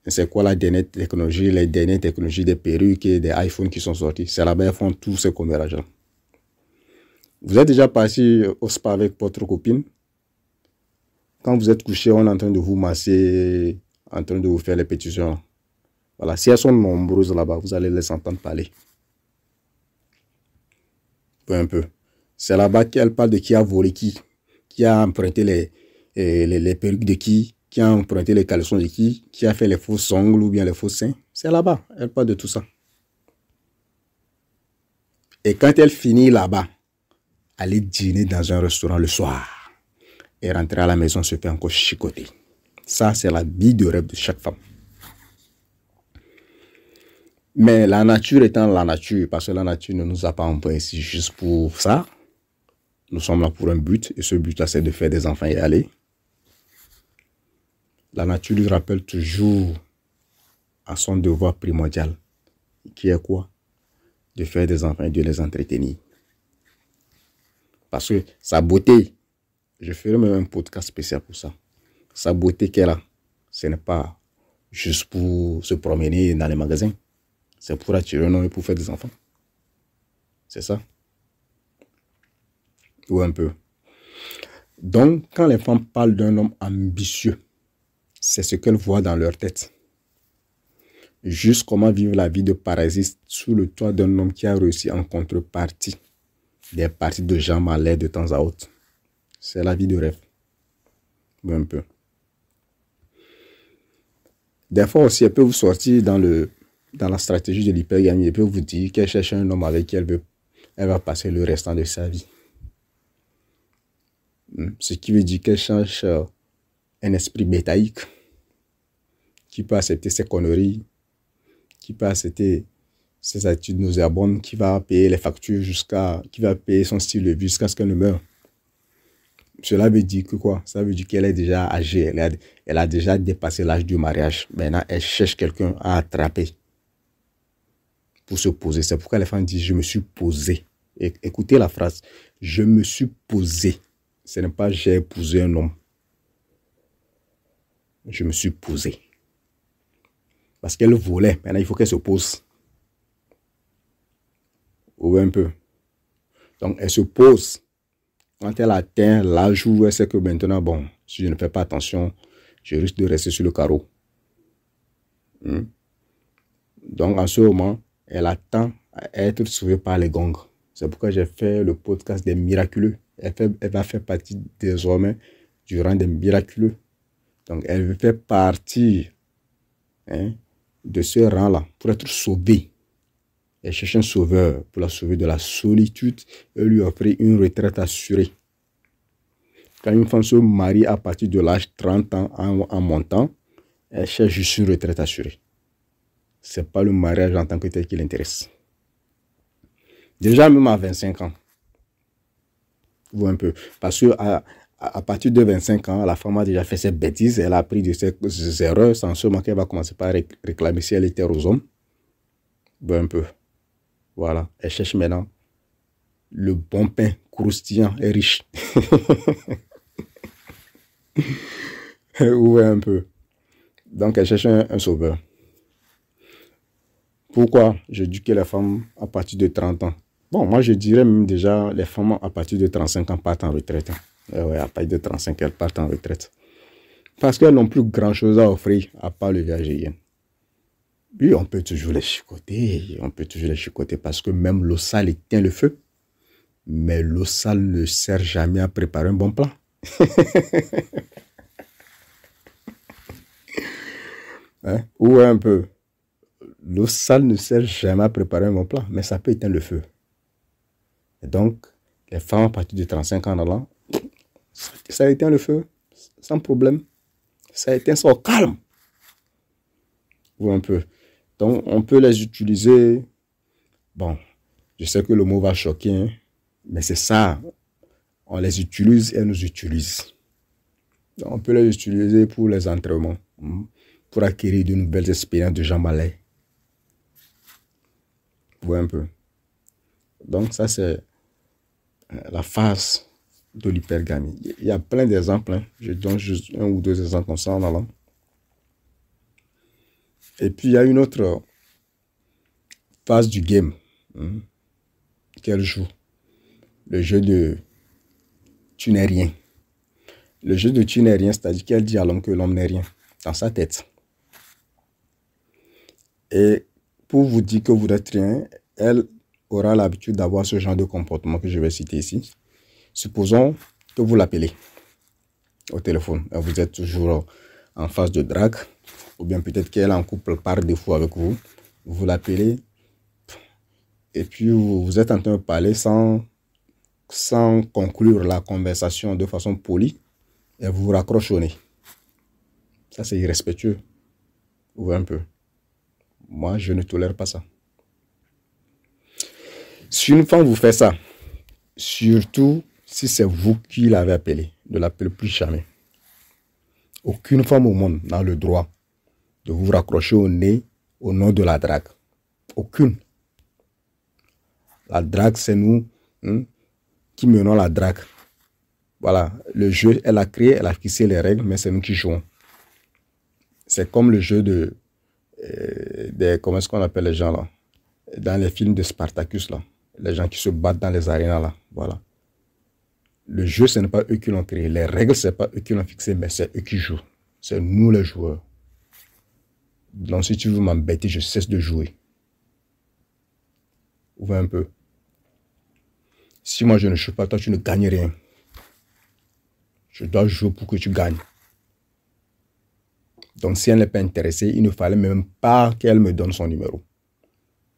C'est quoi la dernière technologie, les dernières technologies des perruques et des iPhones qui sont sortis. C'est là-bas qu'ils font tous ces commérages-là. Vous êtes déjà parti au spa avec votre copine. Quand vous êtes couché, on est en train de vous masser, en train de vous faire les pétitions. Voilà, si elles sont nombreuses là-bas, vous allez les entendre parler. Un peu. C'est là-bas qu'elle parle de qui a volé qui a emprunté les perruques de qui a emprunté les caleçons de qui a fait les faux ongles ou bien les faux seins. C'est là-bas, elle parle de tout ça. Et quand elle finit là-bas, aller dîner dans un restaurant le soir et rentrer à la maison se fait encore chicoter. Ça, c'est la vie de rêve de chaque femme. Mais la nature étant la nature, parce que la nature ne nous a pas envoyés ici juste pour ça. Nous sommes là pour un but, et ce but-là, c'est de faire des enfants et aller. La nature lui rappelle toujours à son devoir primordial, qui est quoi? De faire des enfants et de les entretenir. Parce que sa beauté, je ferai même un podcast spécial pour ça. Sa beauté qu'elle a, ce n'est pas juste pour se promener dans les magasins. C'est pour attirer un homme et pour faire des enfants. C'est ça. Ou un peu. Donc, quand les femmes parlent d'un homme ambitieux, c'est ce qu'elles voient dans leur tête. Juste comment vivre la vie de parasite sous le toit d'un homme qui a réussi en contrepartie des parties de jambes à l'air de temps à autre. C'est la vie de rêve. Ou un peu. Des fois aussi, elle peut vous sortir dans la stratégie de l'hypergamie. Elle peut vous dire qu'elle cherche un homme avec qui elle va passer le restant de sa vie. Ce qui veut dire qu'elle cherche un esprit bétaïque qui peut accepter ses conneries, qui peut accepter ses attitudes nauséabondes, qui va payer les factures qui va payer son style de vie jusqu'à ce qu'elle ne meure. Cela veut dire que quoi? Ça veut dire qu'elle est déjà âgée, elle a déjà dépassé l'âge du mariage. Maintenant, elle cherche quelqu'un à attraper pour se poser. C'est pourquoi les femmes disent « je me suis posé ». Écoutez la phrase « je me suis posé ». Ce n'est pas « j'ai épousé un homme ». Je me suis posé. Parce qu'elle volait. Maintenant, il faut qu'elle se pose. Ou un peu. Donc, elle se pose. Quand elle atteint l'âge où elle sait que maintenant, bon, si je ne fais pas attention, je risque de rester sur le carreau. Donc, en ce moment, elle attend à être sauvée par les gongs. C'est pourquoi j'ai fait le podcast des miraculeux. Elle va faire partie désormais du rang des miraculeux. Donc, elle fait partie de ce rang-là pour être sauvée. Elle cherche un sauveur pour la sauver de la solitude et lui offrir une retraite assurée. Quand une femme se marie à partir de l'âge 30 ans en montant, elle cherche juste une retraite assurée. Ce n'est pas le mariage en tant que tel qui l'intéresse. Déjà même à 25 ans. Vous un peu. Parce que à partir de 25 ans, la femme a déjà fait ses bêtises, elle a appris de ses erreurs, sans seulement qu'elle va commencer par réclamer si elle était aux hommes. Un peu. Voilà. Elle cherche maintenant le bon pain croustillant et riche. Ou un peu. Donc, elle cherche un sauveur. Pourquoi je dis que les femmes à partir de 30 ans? Bon, moi je dirais même déjà les femmes à partir de 35 ans partent en retraite. Ouais, à partir de 35 elles partent en retraite. Parce qu'elles n'ont plus grand chose à offrir à part le VGN. Oui, on peut toujours les chicoter. On peut toujours les chicoter parce que même l'eau sale éteint le feu. Mais l'eau sale ne sert jamais à préparer un bon plat. Hein? Ou un peu. L'eau sale ne sert jamais à préparer un bon plat, mais ça peut éteindre le feu. Et donc, les femmes à partir de 35 ans là, ça éteint le feu sans problème. Ça éteint ça au calme. Ou un peu. Donc, on peut les utiliser. Bon, je sais que le mot va choquer, hein, mais c'est ça. On les utilise et elles nous utilisent. Donc, on peut les utiliser pour les entraînements, pour acquérir de nouvelles expériences de gens malais. Vous un peu. Donc, ça, c'est la phase de l'hypergamie. Il y a plein d'exemples. Hein. Je donne juste un ou deux exemples comme ça en allant. Et puis, il y a une autre phase du game qu'elle joue. Le jeu de tu n'es rien. Le jeu de tu n'es rien, c'est-à-dire qu'elle dit à l'homme que l'homme n'est rien dans sa tête. Et pour vous dire que vous n'êtes rien, elle aura l'habitude d'avoir ce genre de comportement que je vais citer ici. Supposons que vous l'appelez au téléphone. Vous êtes toujours en phase de drague, ou bien peut-être qu'elle est en couple par défaut avec vous. Vous l'appelez et puis vous êtes en train de parler sans conclure la conversation de façon polie et vous vous raccrochez au nez. Ça, c'est irrespectueux. Vous voyez un peu. Moi, je ne tolère pas ça. Si une femme vous fait ça, surtout si c'est vous qui l'avez appelé, ne l'appelez plus jamais. Aucune femme au monde n'a le droit de vous raccrocher au nez au nom de la drague. Aucune. La drague, c'est nous qui menons la drague. Voilà, le jeu, elle a créé, elle a fixé les règles, mais c'est nous qui jouons. C'est comme le jeu comment est-ce qu'on appelle les gens là? Dans les films de Spartacus là. Les gens qui se battent dans les arénas là. Voilà. Le jeu, ce n'est pas eux qui l'ont créé. Les règles, ce n'est pas eux qui l'ont fixé, mais c'est eux qui jouent. C'est nous les joueurs. Donc si tu veux m'embêter, je cesse de jouer. Vous voyez un peu. Si moi je ne joue pas, toi tu ne gagnes rien. Je dois jouer pour que tu gagnes. Donc si elle n'est pas intéressée, il ne fallait même pas qu'elle me donne son numéro.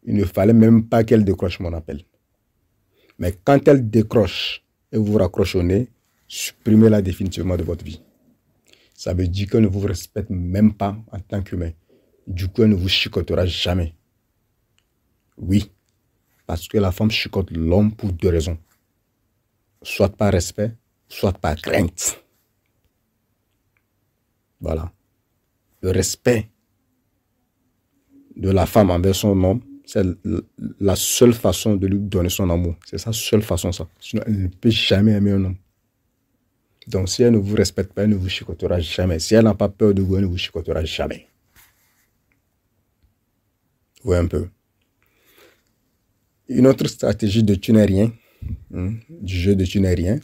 Il ne fallait même pas qu'elle décroche mon appel. Mais quand elle décroche et vous raccrochez au nez, supprimez-la définitivement de votre vie. Ça veut dire qu'elle ne vous respecte même pas en tant qu'humain. Du coup, elle ne vous chicotera jamais. Oui, parce que la femme chicote l'homme pour deux raisons. Soit par respect, soit par crainte. Voilà. Le respect de la femme envers son homme, c'est la seule façon de lui donner son amour. C'est sa seule façon, ça. Sinon, elle ne peut jamais aimer un homme. Donc, si elle ne vous respecte pas, elle ne vous chicotera jamais. Si elle n'a pas peur de vous, elle ne vous chicotera jamais. Vous voyez un peu. Une autre stratégie de tu n'es rien, du jeu de tu n'es rien.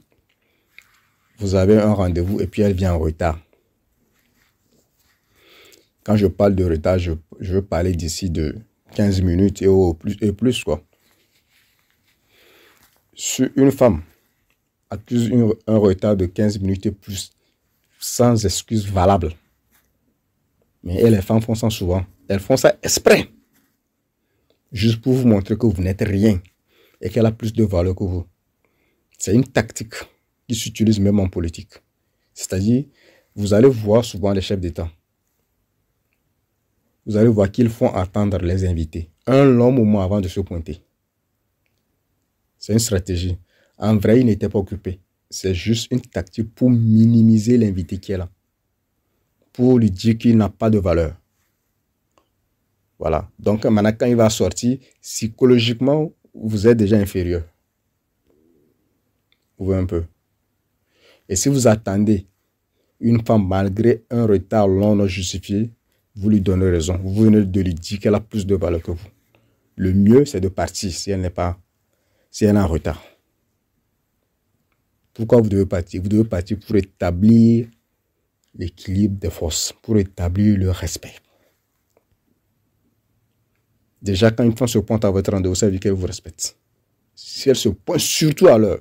Vous avez un rendez-vous et puis elle vient en retard. Quand je parle de retard, je veux parler d'ici de 15 minutes et plus quoi. Si une femme accuse un retard de 15 minutes et plus, sans excuse valable, mais les femmes font ça souvent. Elles font ça exprès. Juste pour vous montrer que vous n'êtes rien et qu'elle a plus de valeur que vous. C'est une tactique qui s'utilise même en politique. C'est-à-dire, vous allez voir souvent les chefs d'État. Vous allez voir qu'ils font attendre les invités un long moment avant de se pointer. C'est une stratégie. En vrai, il n'était pas occupé. C'est juste une tactique pour minimiser l'invité qui est là. Pour lui dire qu'il n'a pas de valeur. Voilà. Donc, maintenant, quand il va sortir, psychologiquement, vous êtes déjà inférieur. Vous voyez un peu. Et si vous attendez une femme malgré un retard long non justifié, vous lui donnez raison. Vous venez de lui dire qu'elle a plus de valeur que vous. Le mieux, c'est de partir si elle est en retard. Pourquoi vous devez partir? Vous devez partir pour établir l'équilibre des forces, pour établir le respect. Déjà, quand une femme se pointe à votre rendez-vous, ça veut dire qu'elle vous respecte. Si elle se pointe surtout à l'heure,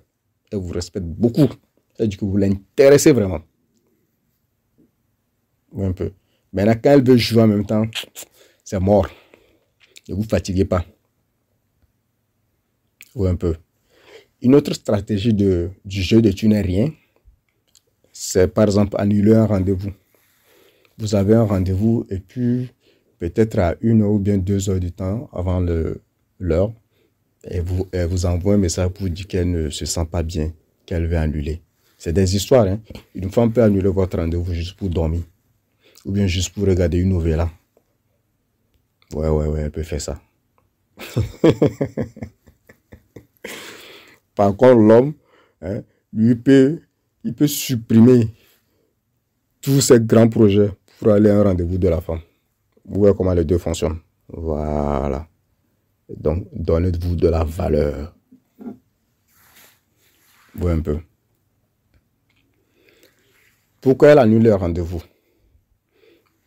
elle vous respecte beaucoup. C'est-à-dire que vous l'intéressez vraiment. Oui, un peu. Maintenant, quand elle veut jouer en même temps, c'est mort. Ne vous fatiguez pas. Oui, un peu. Une autre stratégie du jeu de tu n'es rien, c'est par exemple annuler un rendez-vous. Vous avez un rendez-vous et puis peut-être à 1 heure ou bien 2 heures du temps avant l'heure, elle vous envoie un message pour vous dire qu'elle ne se sent pas bien, qu'elle veut annuler. C'est des histoires. Hein? Une femme peut annuler votre rendez-vous juste pour dormir ou bien juste pour regarder une novella. Ouais, elle peut faire ça. Par contre, l'homme, hein, lui, il peut supprimer tous ces grands projets pour aller à un rendez-vous de la femme. Vous voyez comment les deux fonctionnent. Voilà. Donc, donnez-vous de la valeur. Oui, un peu. Pourquoi elle annule le rendez-vous?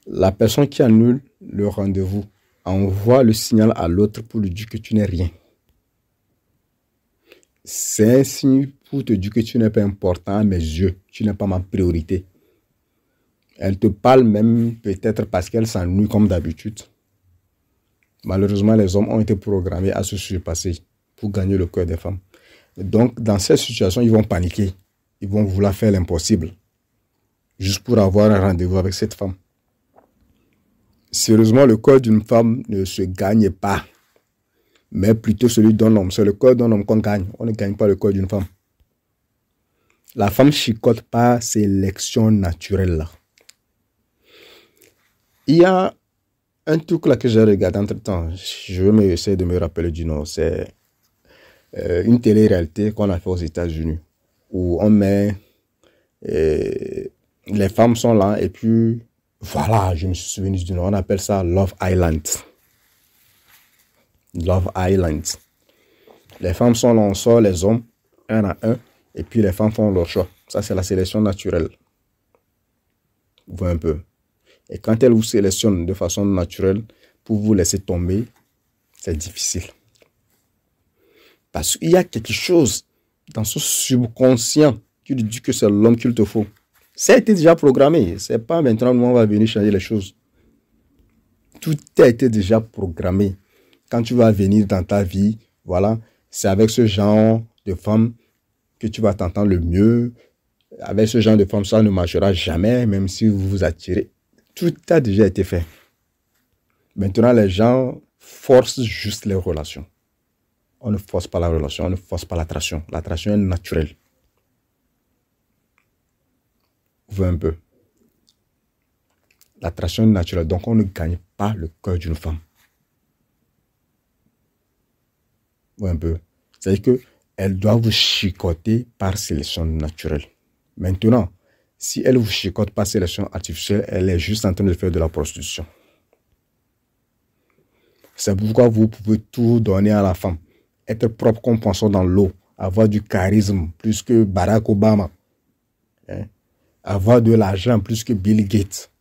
La personne qui annule le rendez-vous envoie le signal à l'autre pour lui dire que tu n'es rien. C'est un signe pour te dire que tu n'es pas important à mes yeux. Tu n'es pas ma priorité. Elle te parle même peut-être parce qu'elle s'ennuie comme d'habitude. Malheureusement, les hommes ont été programmés à se surpasser pour gagner le cœur des femmes. Donc, dans cette situation, ils vont paniquer. Ils vont vouloir faire l'impossible. Juste pour avoir un rendez-vous avec cette femme. Sérieusement, le cœur d'une femme ne se gagne pas. Mais plutôt celui d'un homme. C'est le cœur d'un homme qu'on gagne. On ne gagne pas le cœur d'une femme. La femme chicote par sélection naturelle. Là. Il y a un truc là que j'ai regardé entre temps. Je vais essayer de me rappeler du nom. C'est une télé-réalité qu'on a fait aux États-Unis. Où on met... les femmes sont là et puis... Voilà, je me suis souvenu du nom. On appelle ça Love Island. Love Island. Les femmes sont là, on sort les hommes, un à un, et puis les femmes font leur choix. Ça, c'est la sélection naturelle. Vous voyez un peu. Et quand elles vous sélectionnent de façon naturelle, pour vous laisser tomber, c'est difficile. Parce qu'il y a quelque chose dans ce subconscient qui lui dit que c'est l'homme qu'il te faut. Ça a été déjà programmé. C'est pas maintenant où on va venir changer les choses. Tout a été déjà programmé. Quand tu vas venir dans ta vie, voilà, c'est avec ce genre de femme que tu vas t'entendre le mieux. Avec ce genre de femme, ça ne marchera jamais, même si vous vous attirez. Tout a déjà été fait. Maintenant, les gens forcent juste les relations. On ne force pas la relation, on ne force pas l'attraction. L'attraction est naturelle. Vous voyez un peu. L'attraction est naturelle, donc on ne gagne pas le cœur d'une femme. Vous voyez un peu. C'est-à-dire qu'elle doit vous chicoter par sélection naturelle. Maintenant, si elle vous chicote par sélection artificielle, elle est juste en train de faire de la prostitution. C'est pourquoi vous pouvez tout donner à la femme. Être propre comme poisson dans l'eau. Avoir du charisme plus que Barack Obama. Hein? Avoir de l'argent plus que Bill Gates.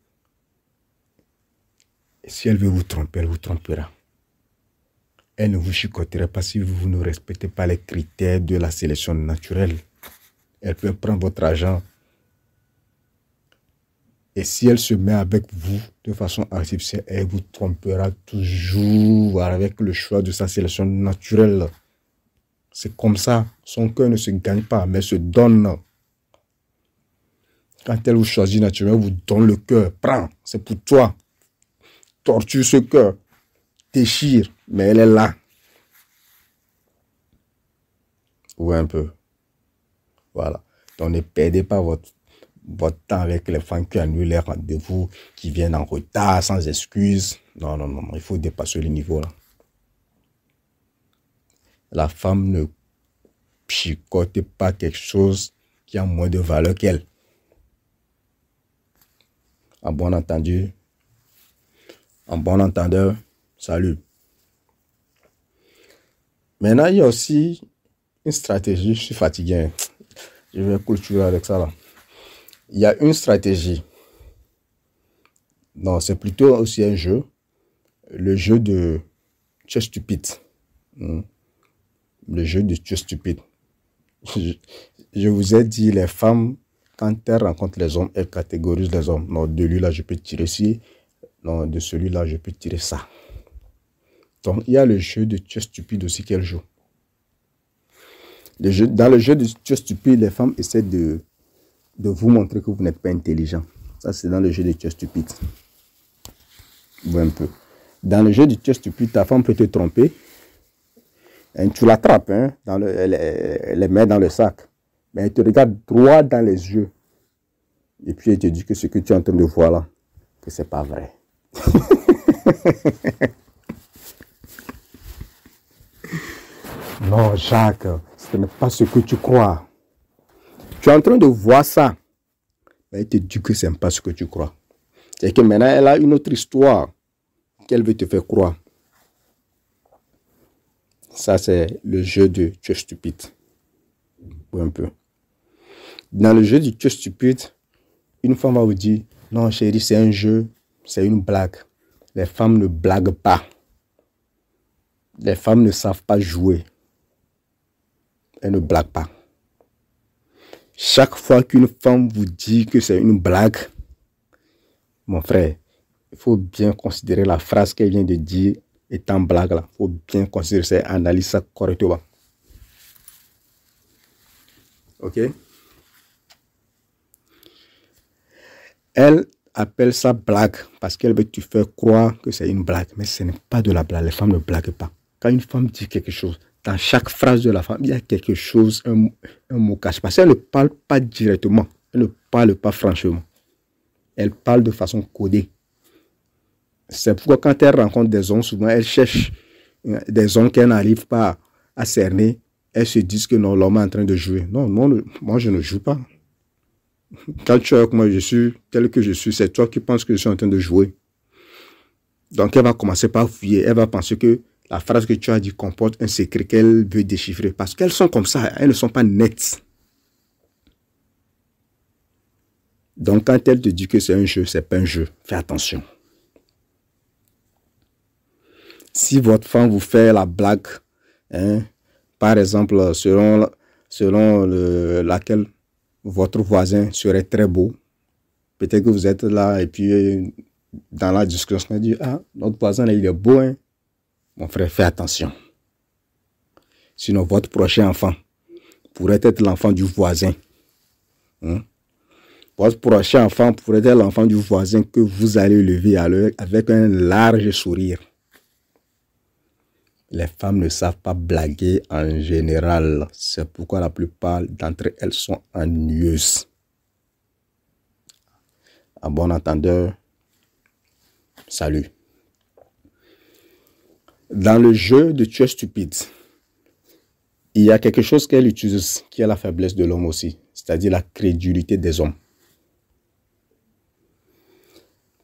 Et si elle veut vous tromper, elle vous trompera. Elle ne vous chicotera pas si vous ne respectez pas les critères de la sélection naturelle. Elle peut prendre votre argent. Et si elle se met avec vous de façon artificielle, elle vous trompera toujours avec le choix de sa sélection naturelle. C'est comme ça. Son cœur ne se gagne pas, mais se donne. Quand elle vous choisit naturellement, elle vous donne le cœur. Prends, c'est pour toi. Torture ce cœur. Déchire, mais elle est là. Ouais, un peu. Voilà. Donc ne perdez pas votre temps avec les femmes qui annulent les rendez-vous, qui viennent en retard, sans excuse. Non, il faut dépasser le niveau là. La femme ne chicote pas quelque chose qui a moins de valeur qu'elle. En bon entendu, en bon entendeur, salut. Maintenant, il y a aussi une stratégie. Je suis fatigué. Je vais clôturer avec ça là. Il y a une stratégie. Non, c'est plutôt aussi un jeu. Le jeu de tu es stupide. Le jeu de tu es stupide. Je vous ai dit, les femmes, quand elles rencontrent les hommes, elles catégorisent les hommes. Non, de lui là, je peux tirer ci. Non, de celui-là, je peux tirer ça. Donc, il y a le jeu de tu es stupide aussi qu'elles jouent. Dans le jeu de tu es stupide, les femmes essaient de vous montrer que vous n'êtes pas intelligent. Ça, c'est dans le jeu de tu es stupide. Un peu. Dans le jeu de tu es stupide, ta femme peut te tromper. Et tu l'attrapes, hein, elle les met dans le sac. Mais elle te regarde droit dans les yeux. Et puis elle te dit que ce que tu es en train de voir là, que c'est pas vrai. Non, Jacques, ce n'est pas ce que tu crois. Tu es en train de voir ça. Mais elle te dit que ce n'est pas ce que tu crois. C'est que maintenant, elle a une autre histoire qu'elle veut te faire croire. Ça, c'est le jeu de tu es stupide. Un peu. Dans le jeu de tu es stupide, une femme va vous dire, non chérie, c'est un jeu, c'est une blague. Les femmes ne blaguent pas. Les femmes ne savent pas jouer. Elles ne blaguent pas. Chaque fois qu'une femme vous dit que c'est une blague, mon frère, il faut bien considérer la phrase qu'elle vient de dire étant blague là. Il faut bien considérer ça, analyser ça correctement. Ok? Elle appelle ça blague parce qu'elle veut te faire croire que c'est une blague. Mais ce n'est pas de la blague. Les femmes ne blaguent pas. Quand une femme dit quelque chose, dans chaque phrase de la femme, il y a quelque chose, un mot caché. Parce qu'elle ne parle pas directement. Elle ne parle pas franchement. Elle parle de façon codée. C'est pourquoi quand elle rencontre des hommes, souvent elle cherche des hommes qu'elle n'arrive pas à cerner. Elles se disent que non, l'homme est en train de jouer. Non, moi je ne joue pas. Quand tu es avec moi, je suis tel que je suis, c'est toi qui penses que je suis en train de jouer. Donc elle va commencer par fuir. Elle va penser que la phrase que tu as dit comporte un secret qu'elle veut déchiffrer. Parce qu'elles sont comme ça, elles ne sont pas nettes. Donc quand elle te dit que c'est un jeu, c'est pas un jeu. Fais attention. Si votre femme vous fait la blague, hein, par exemple, selon laquelle votre voisin serait très beau, peut-être que vous êtes là et puis dans la discussion, on dit, ah, notre voisin là, il est beau, hein. Mon frère, fais attention. Sinon, votre prochain enfant pourrait être l'enfant du voisin. Hein? Votre prochain enfant pourrait être l'enfant du voisin que vous allez élever avec un large sourire. Les femmes ne savent pas blaguer en général. C'est pourquoi la plupart d'entre elles sont ennuyeuses. À bon entendeur, salut. Dans le jeu de tu es stupide, il y a quelque chose qu'elle utilise qui est la faiblesse de l'homme aussi, c'est-à-dire la crédulité des hommes.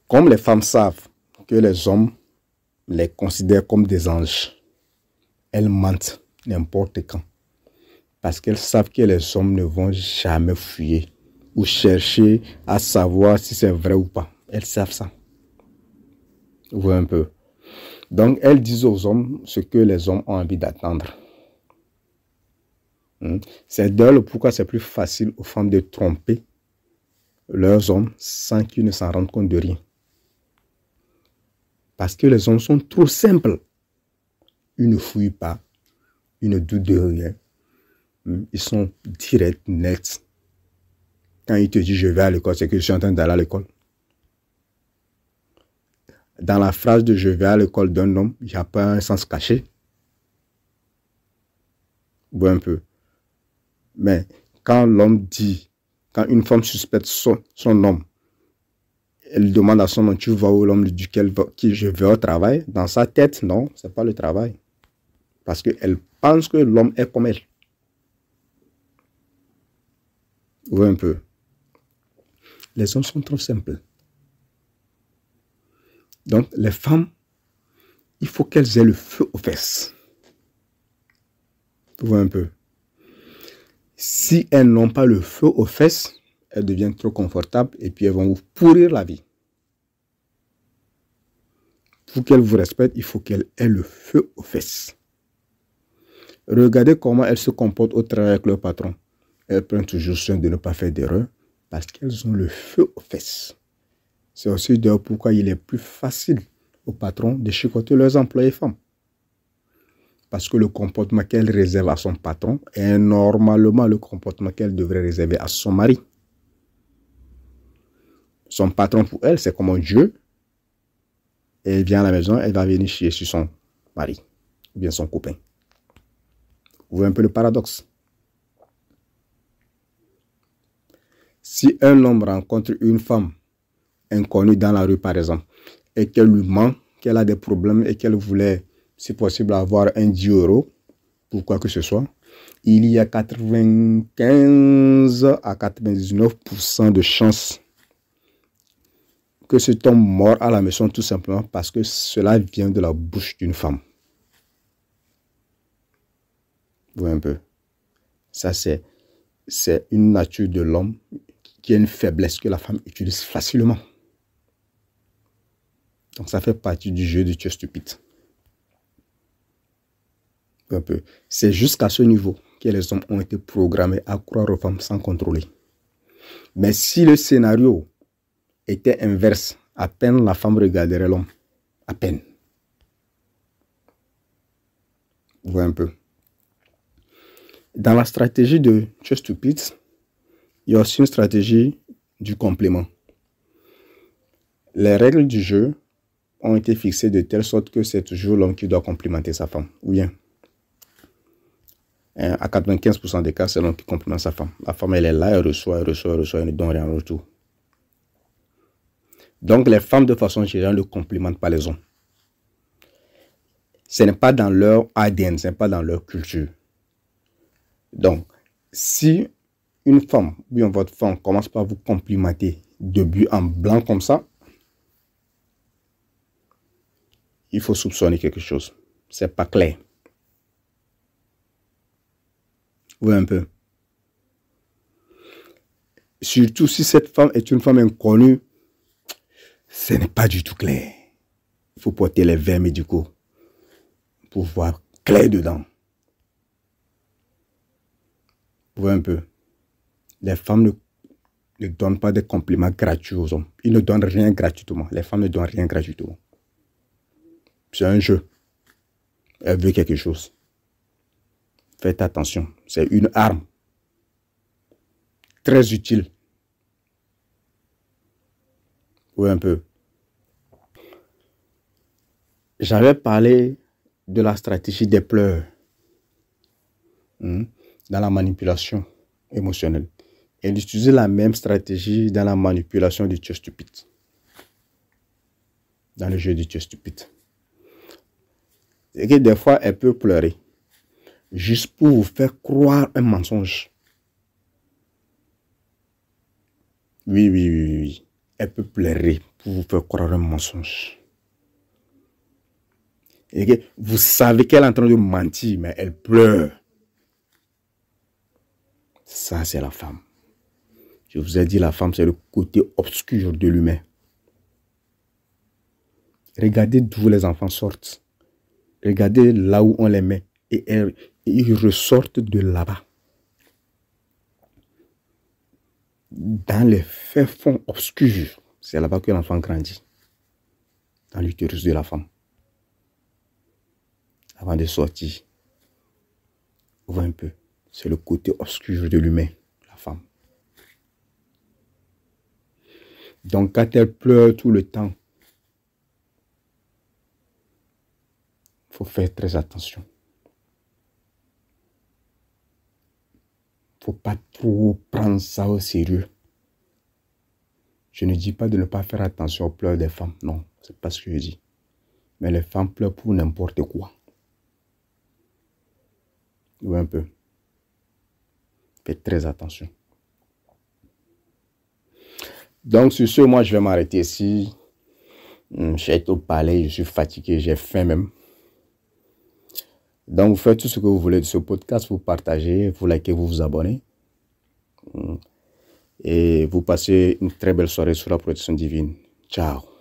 Comme les femmes savent que les hommes les considèrent comme des anges, elles mentent n'importe quand. Parce qu'elles savent que les hommes ne vont jamais fuir ou chercher à savoir si c'est vrai ou pas. Elles savent ça. Vous voyez un peu. Donc, elles disent aux hommes ce que les hommes ont envie d'attendre. C'est d'ailleurs pourquoi c'est plus facile aux femmes de tromper leurs hommes sans qu'ils ne s'en rendent compte de rien. Parce que les hommes sont trop simples. Ils ne fouillent pas. Ils ne doutent de rien. Ils sont directs, nets. Quand ils te disent je vais à l'école, c'est que je suis en train d'aller à l'école. Dans la phrase de je vais à l'école d'un homme, il n'y a pas un sens caché. Bon, un peu. Mais quand l'homme dit, quand une femme suspecte son homme, elle demande à son homme, tu vas où, l'homme lui dit qui je vais au travail. Dans sa tête, non, ce n'est pas le travail. Parce qu'elle pense que l'homme est comme elle. Oui, un peu. Les hommes sont trop simples. Donc, les femmes, il faut qu'elles aient le feu aux fesses. Vous voyez un peu. Si elles n'ont pas le feu aux fesses, elles deviennent trop confortables et puis elles vont vous pourrir la vie. Pour qu'elles vous respectent, il faut qu'elles aient le feu aux fesses. Regardez comment elles se comportent au travail avec leur patron. Elles prennent toujours soin de ne pas faire d'erreur parce qu'elles ont le feu aux fesses. C'est aussi d'ailleurs pourquoi il est plus facile aux patrons de chicoter leurs employés femmes. Parce que le comportement qu'elle réserve à son patron est normalement le comportement qu'elle devrait réserver à son mari. Son patron pour elle, c'est comme un dieu. Et elle vient à la maison, elle va venir chier sur son mari ou bien son copain. Vous voyez un peu le paradoxe. Si un homme rencontre une femme inconnue dans la rue, par exemple, et qu'elle lui ment, qu'elle a des problèmes et qu'elle voulait, si possible, avoir un 10 € pour quoi que ce soit, il y a 95 à 99% de chances que cet homme meurt à la maison tout simplement parce que cela vient de la bouche d'une femme. Vous voyez un peu. Ça, c'est une nature de l'homme qui a une faiblesse que la femme utilise facilement. Donc, ça fait partie du jeu de tu es stupide. Un peu. C'est jusqu'à ce niveau que les hommes ont été programmés à croire aux femmes sans contrôler. Mais si le scénario était inverse, à peine la femme regarderait l'homme. À peine. Vous voyez un peu. Dans la stratégie de tu es stupide, il y a aussi une stratégie du complément. Les règles du jeu ont été fixées de telle sorte que c'est toujours l'homme qui doit complimenter sa femme. Ou bien, à 95% des cas, c'est l'homme qui complimente sa femme. La femme, elle est là, elle reçoit, elle ne donne rien en retour. Donc, les femmes, de façon générale, ne complimentent pas les hommes. Ce n'est pas dans leur ADN, ce n'est pas dans leur culture. Donc, si une femme, ou bien votre femme, commence par vous complimenter de but en blanc comme ça, il faut soupçonner quelque chose. C'est pas clair. Oui, un peu. Surtout si cette femme est une femme inconnue, ce n'est pas du tout clair. Il faut porter les verres médicaux pour voir clair dedans. Vous voyez un peu. Les femmes ne donnent pas de compliments gratuits aux hommes. Ils ne donnent rien gratuitement. Les femmes ne donnent rien gratuitement. C'est un jeu. Elle veut quelque chose. Faites attention. C'est une arme. Très utile. Oui, un peu. J'avais parlé de la stratégie des pleurs. Dans la manipulation émotionnelle. Et d'utiliser la même stratégie dans la manipulation du tu es stupide. Dans le jeu du tu es stupide. Et que des fois, elle peut pleurer. Juste pour vous faire croire un mensonge. Oui. Elle peut pleurer pour vous faire croire un mensonge. Et que vous savez qu'elle est en train de mentir, mais elle pleure. Ça, c'est la femme. Je vous ai dit, la femme, c'est le côté obscur de l'humain. Regardez d'où les enfants sortent. Regardez là où on les met. Et ils ressortent de là-bas. Dans les faits fonds obscurs, c'est là-bas que l'enfant grandit. Dans l'utérus de la femme. Avant de sortir. Vous voyez un peu. C'est le côté obscur de l'humain, la femme. Donc quand elle pleure tout le temps, il faut faire très attention. Il ne faut pas trop prendre ça au sérieux. Je ne dis pas de ne pas faire attention aux pleurs des femmes. Non, ce n'est pas ce que je dis. Mais les femmes pleurent pour n'importe quoi. Vous voyez un peu. Faites très attention. Donc, sur ce, moi, je vais m'arrêter ici. J'ai été au palais, je suis fatigué, j'ai faim même. Donc, vous faites tout ce que vous voulez de ce podcast, vous partagez, vous likez, vous vous abonnez. Et vous passez une très belle soirée sous la protection divine. Ciao.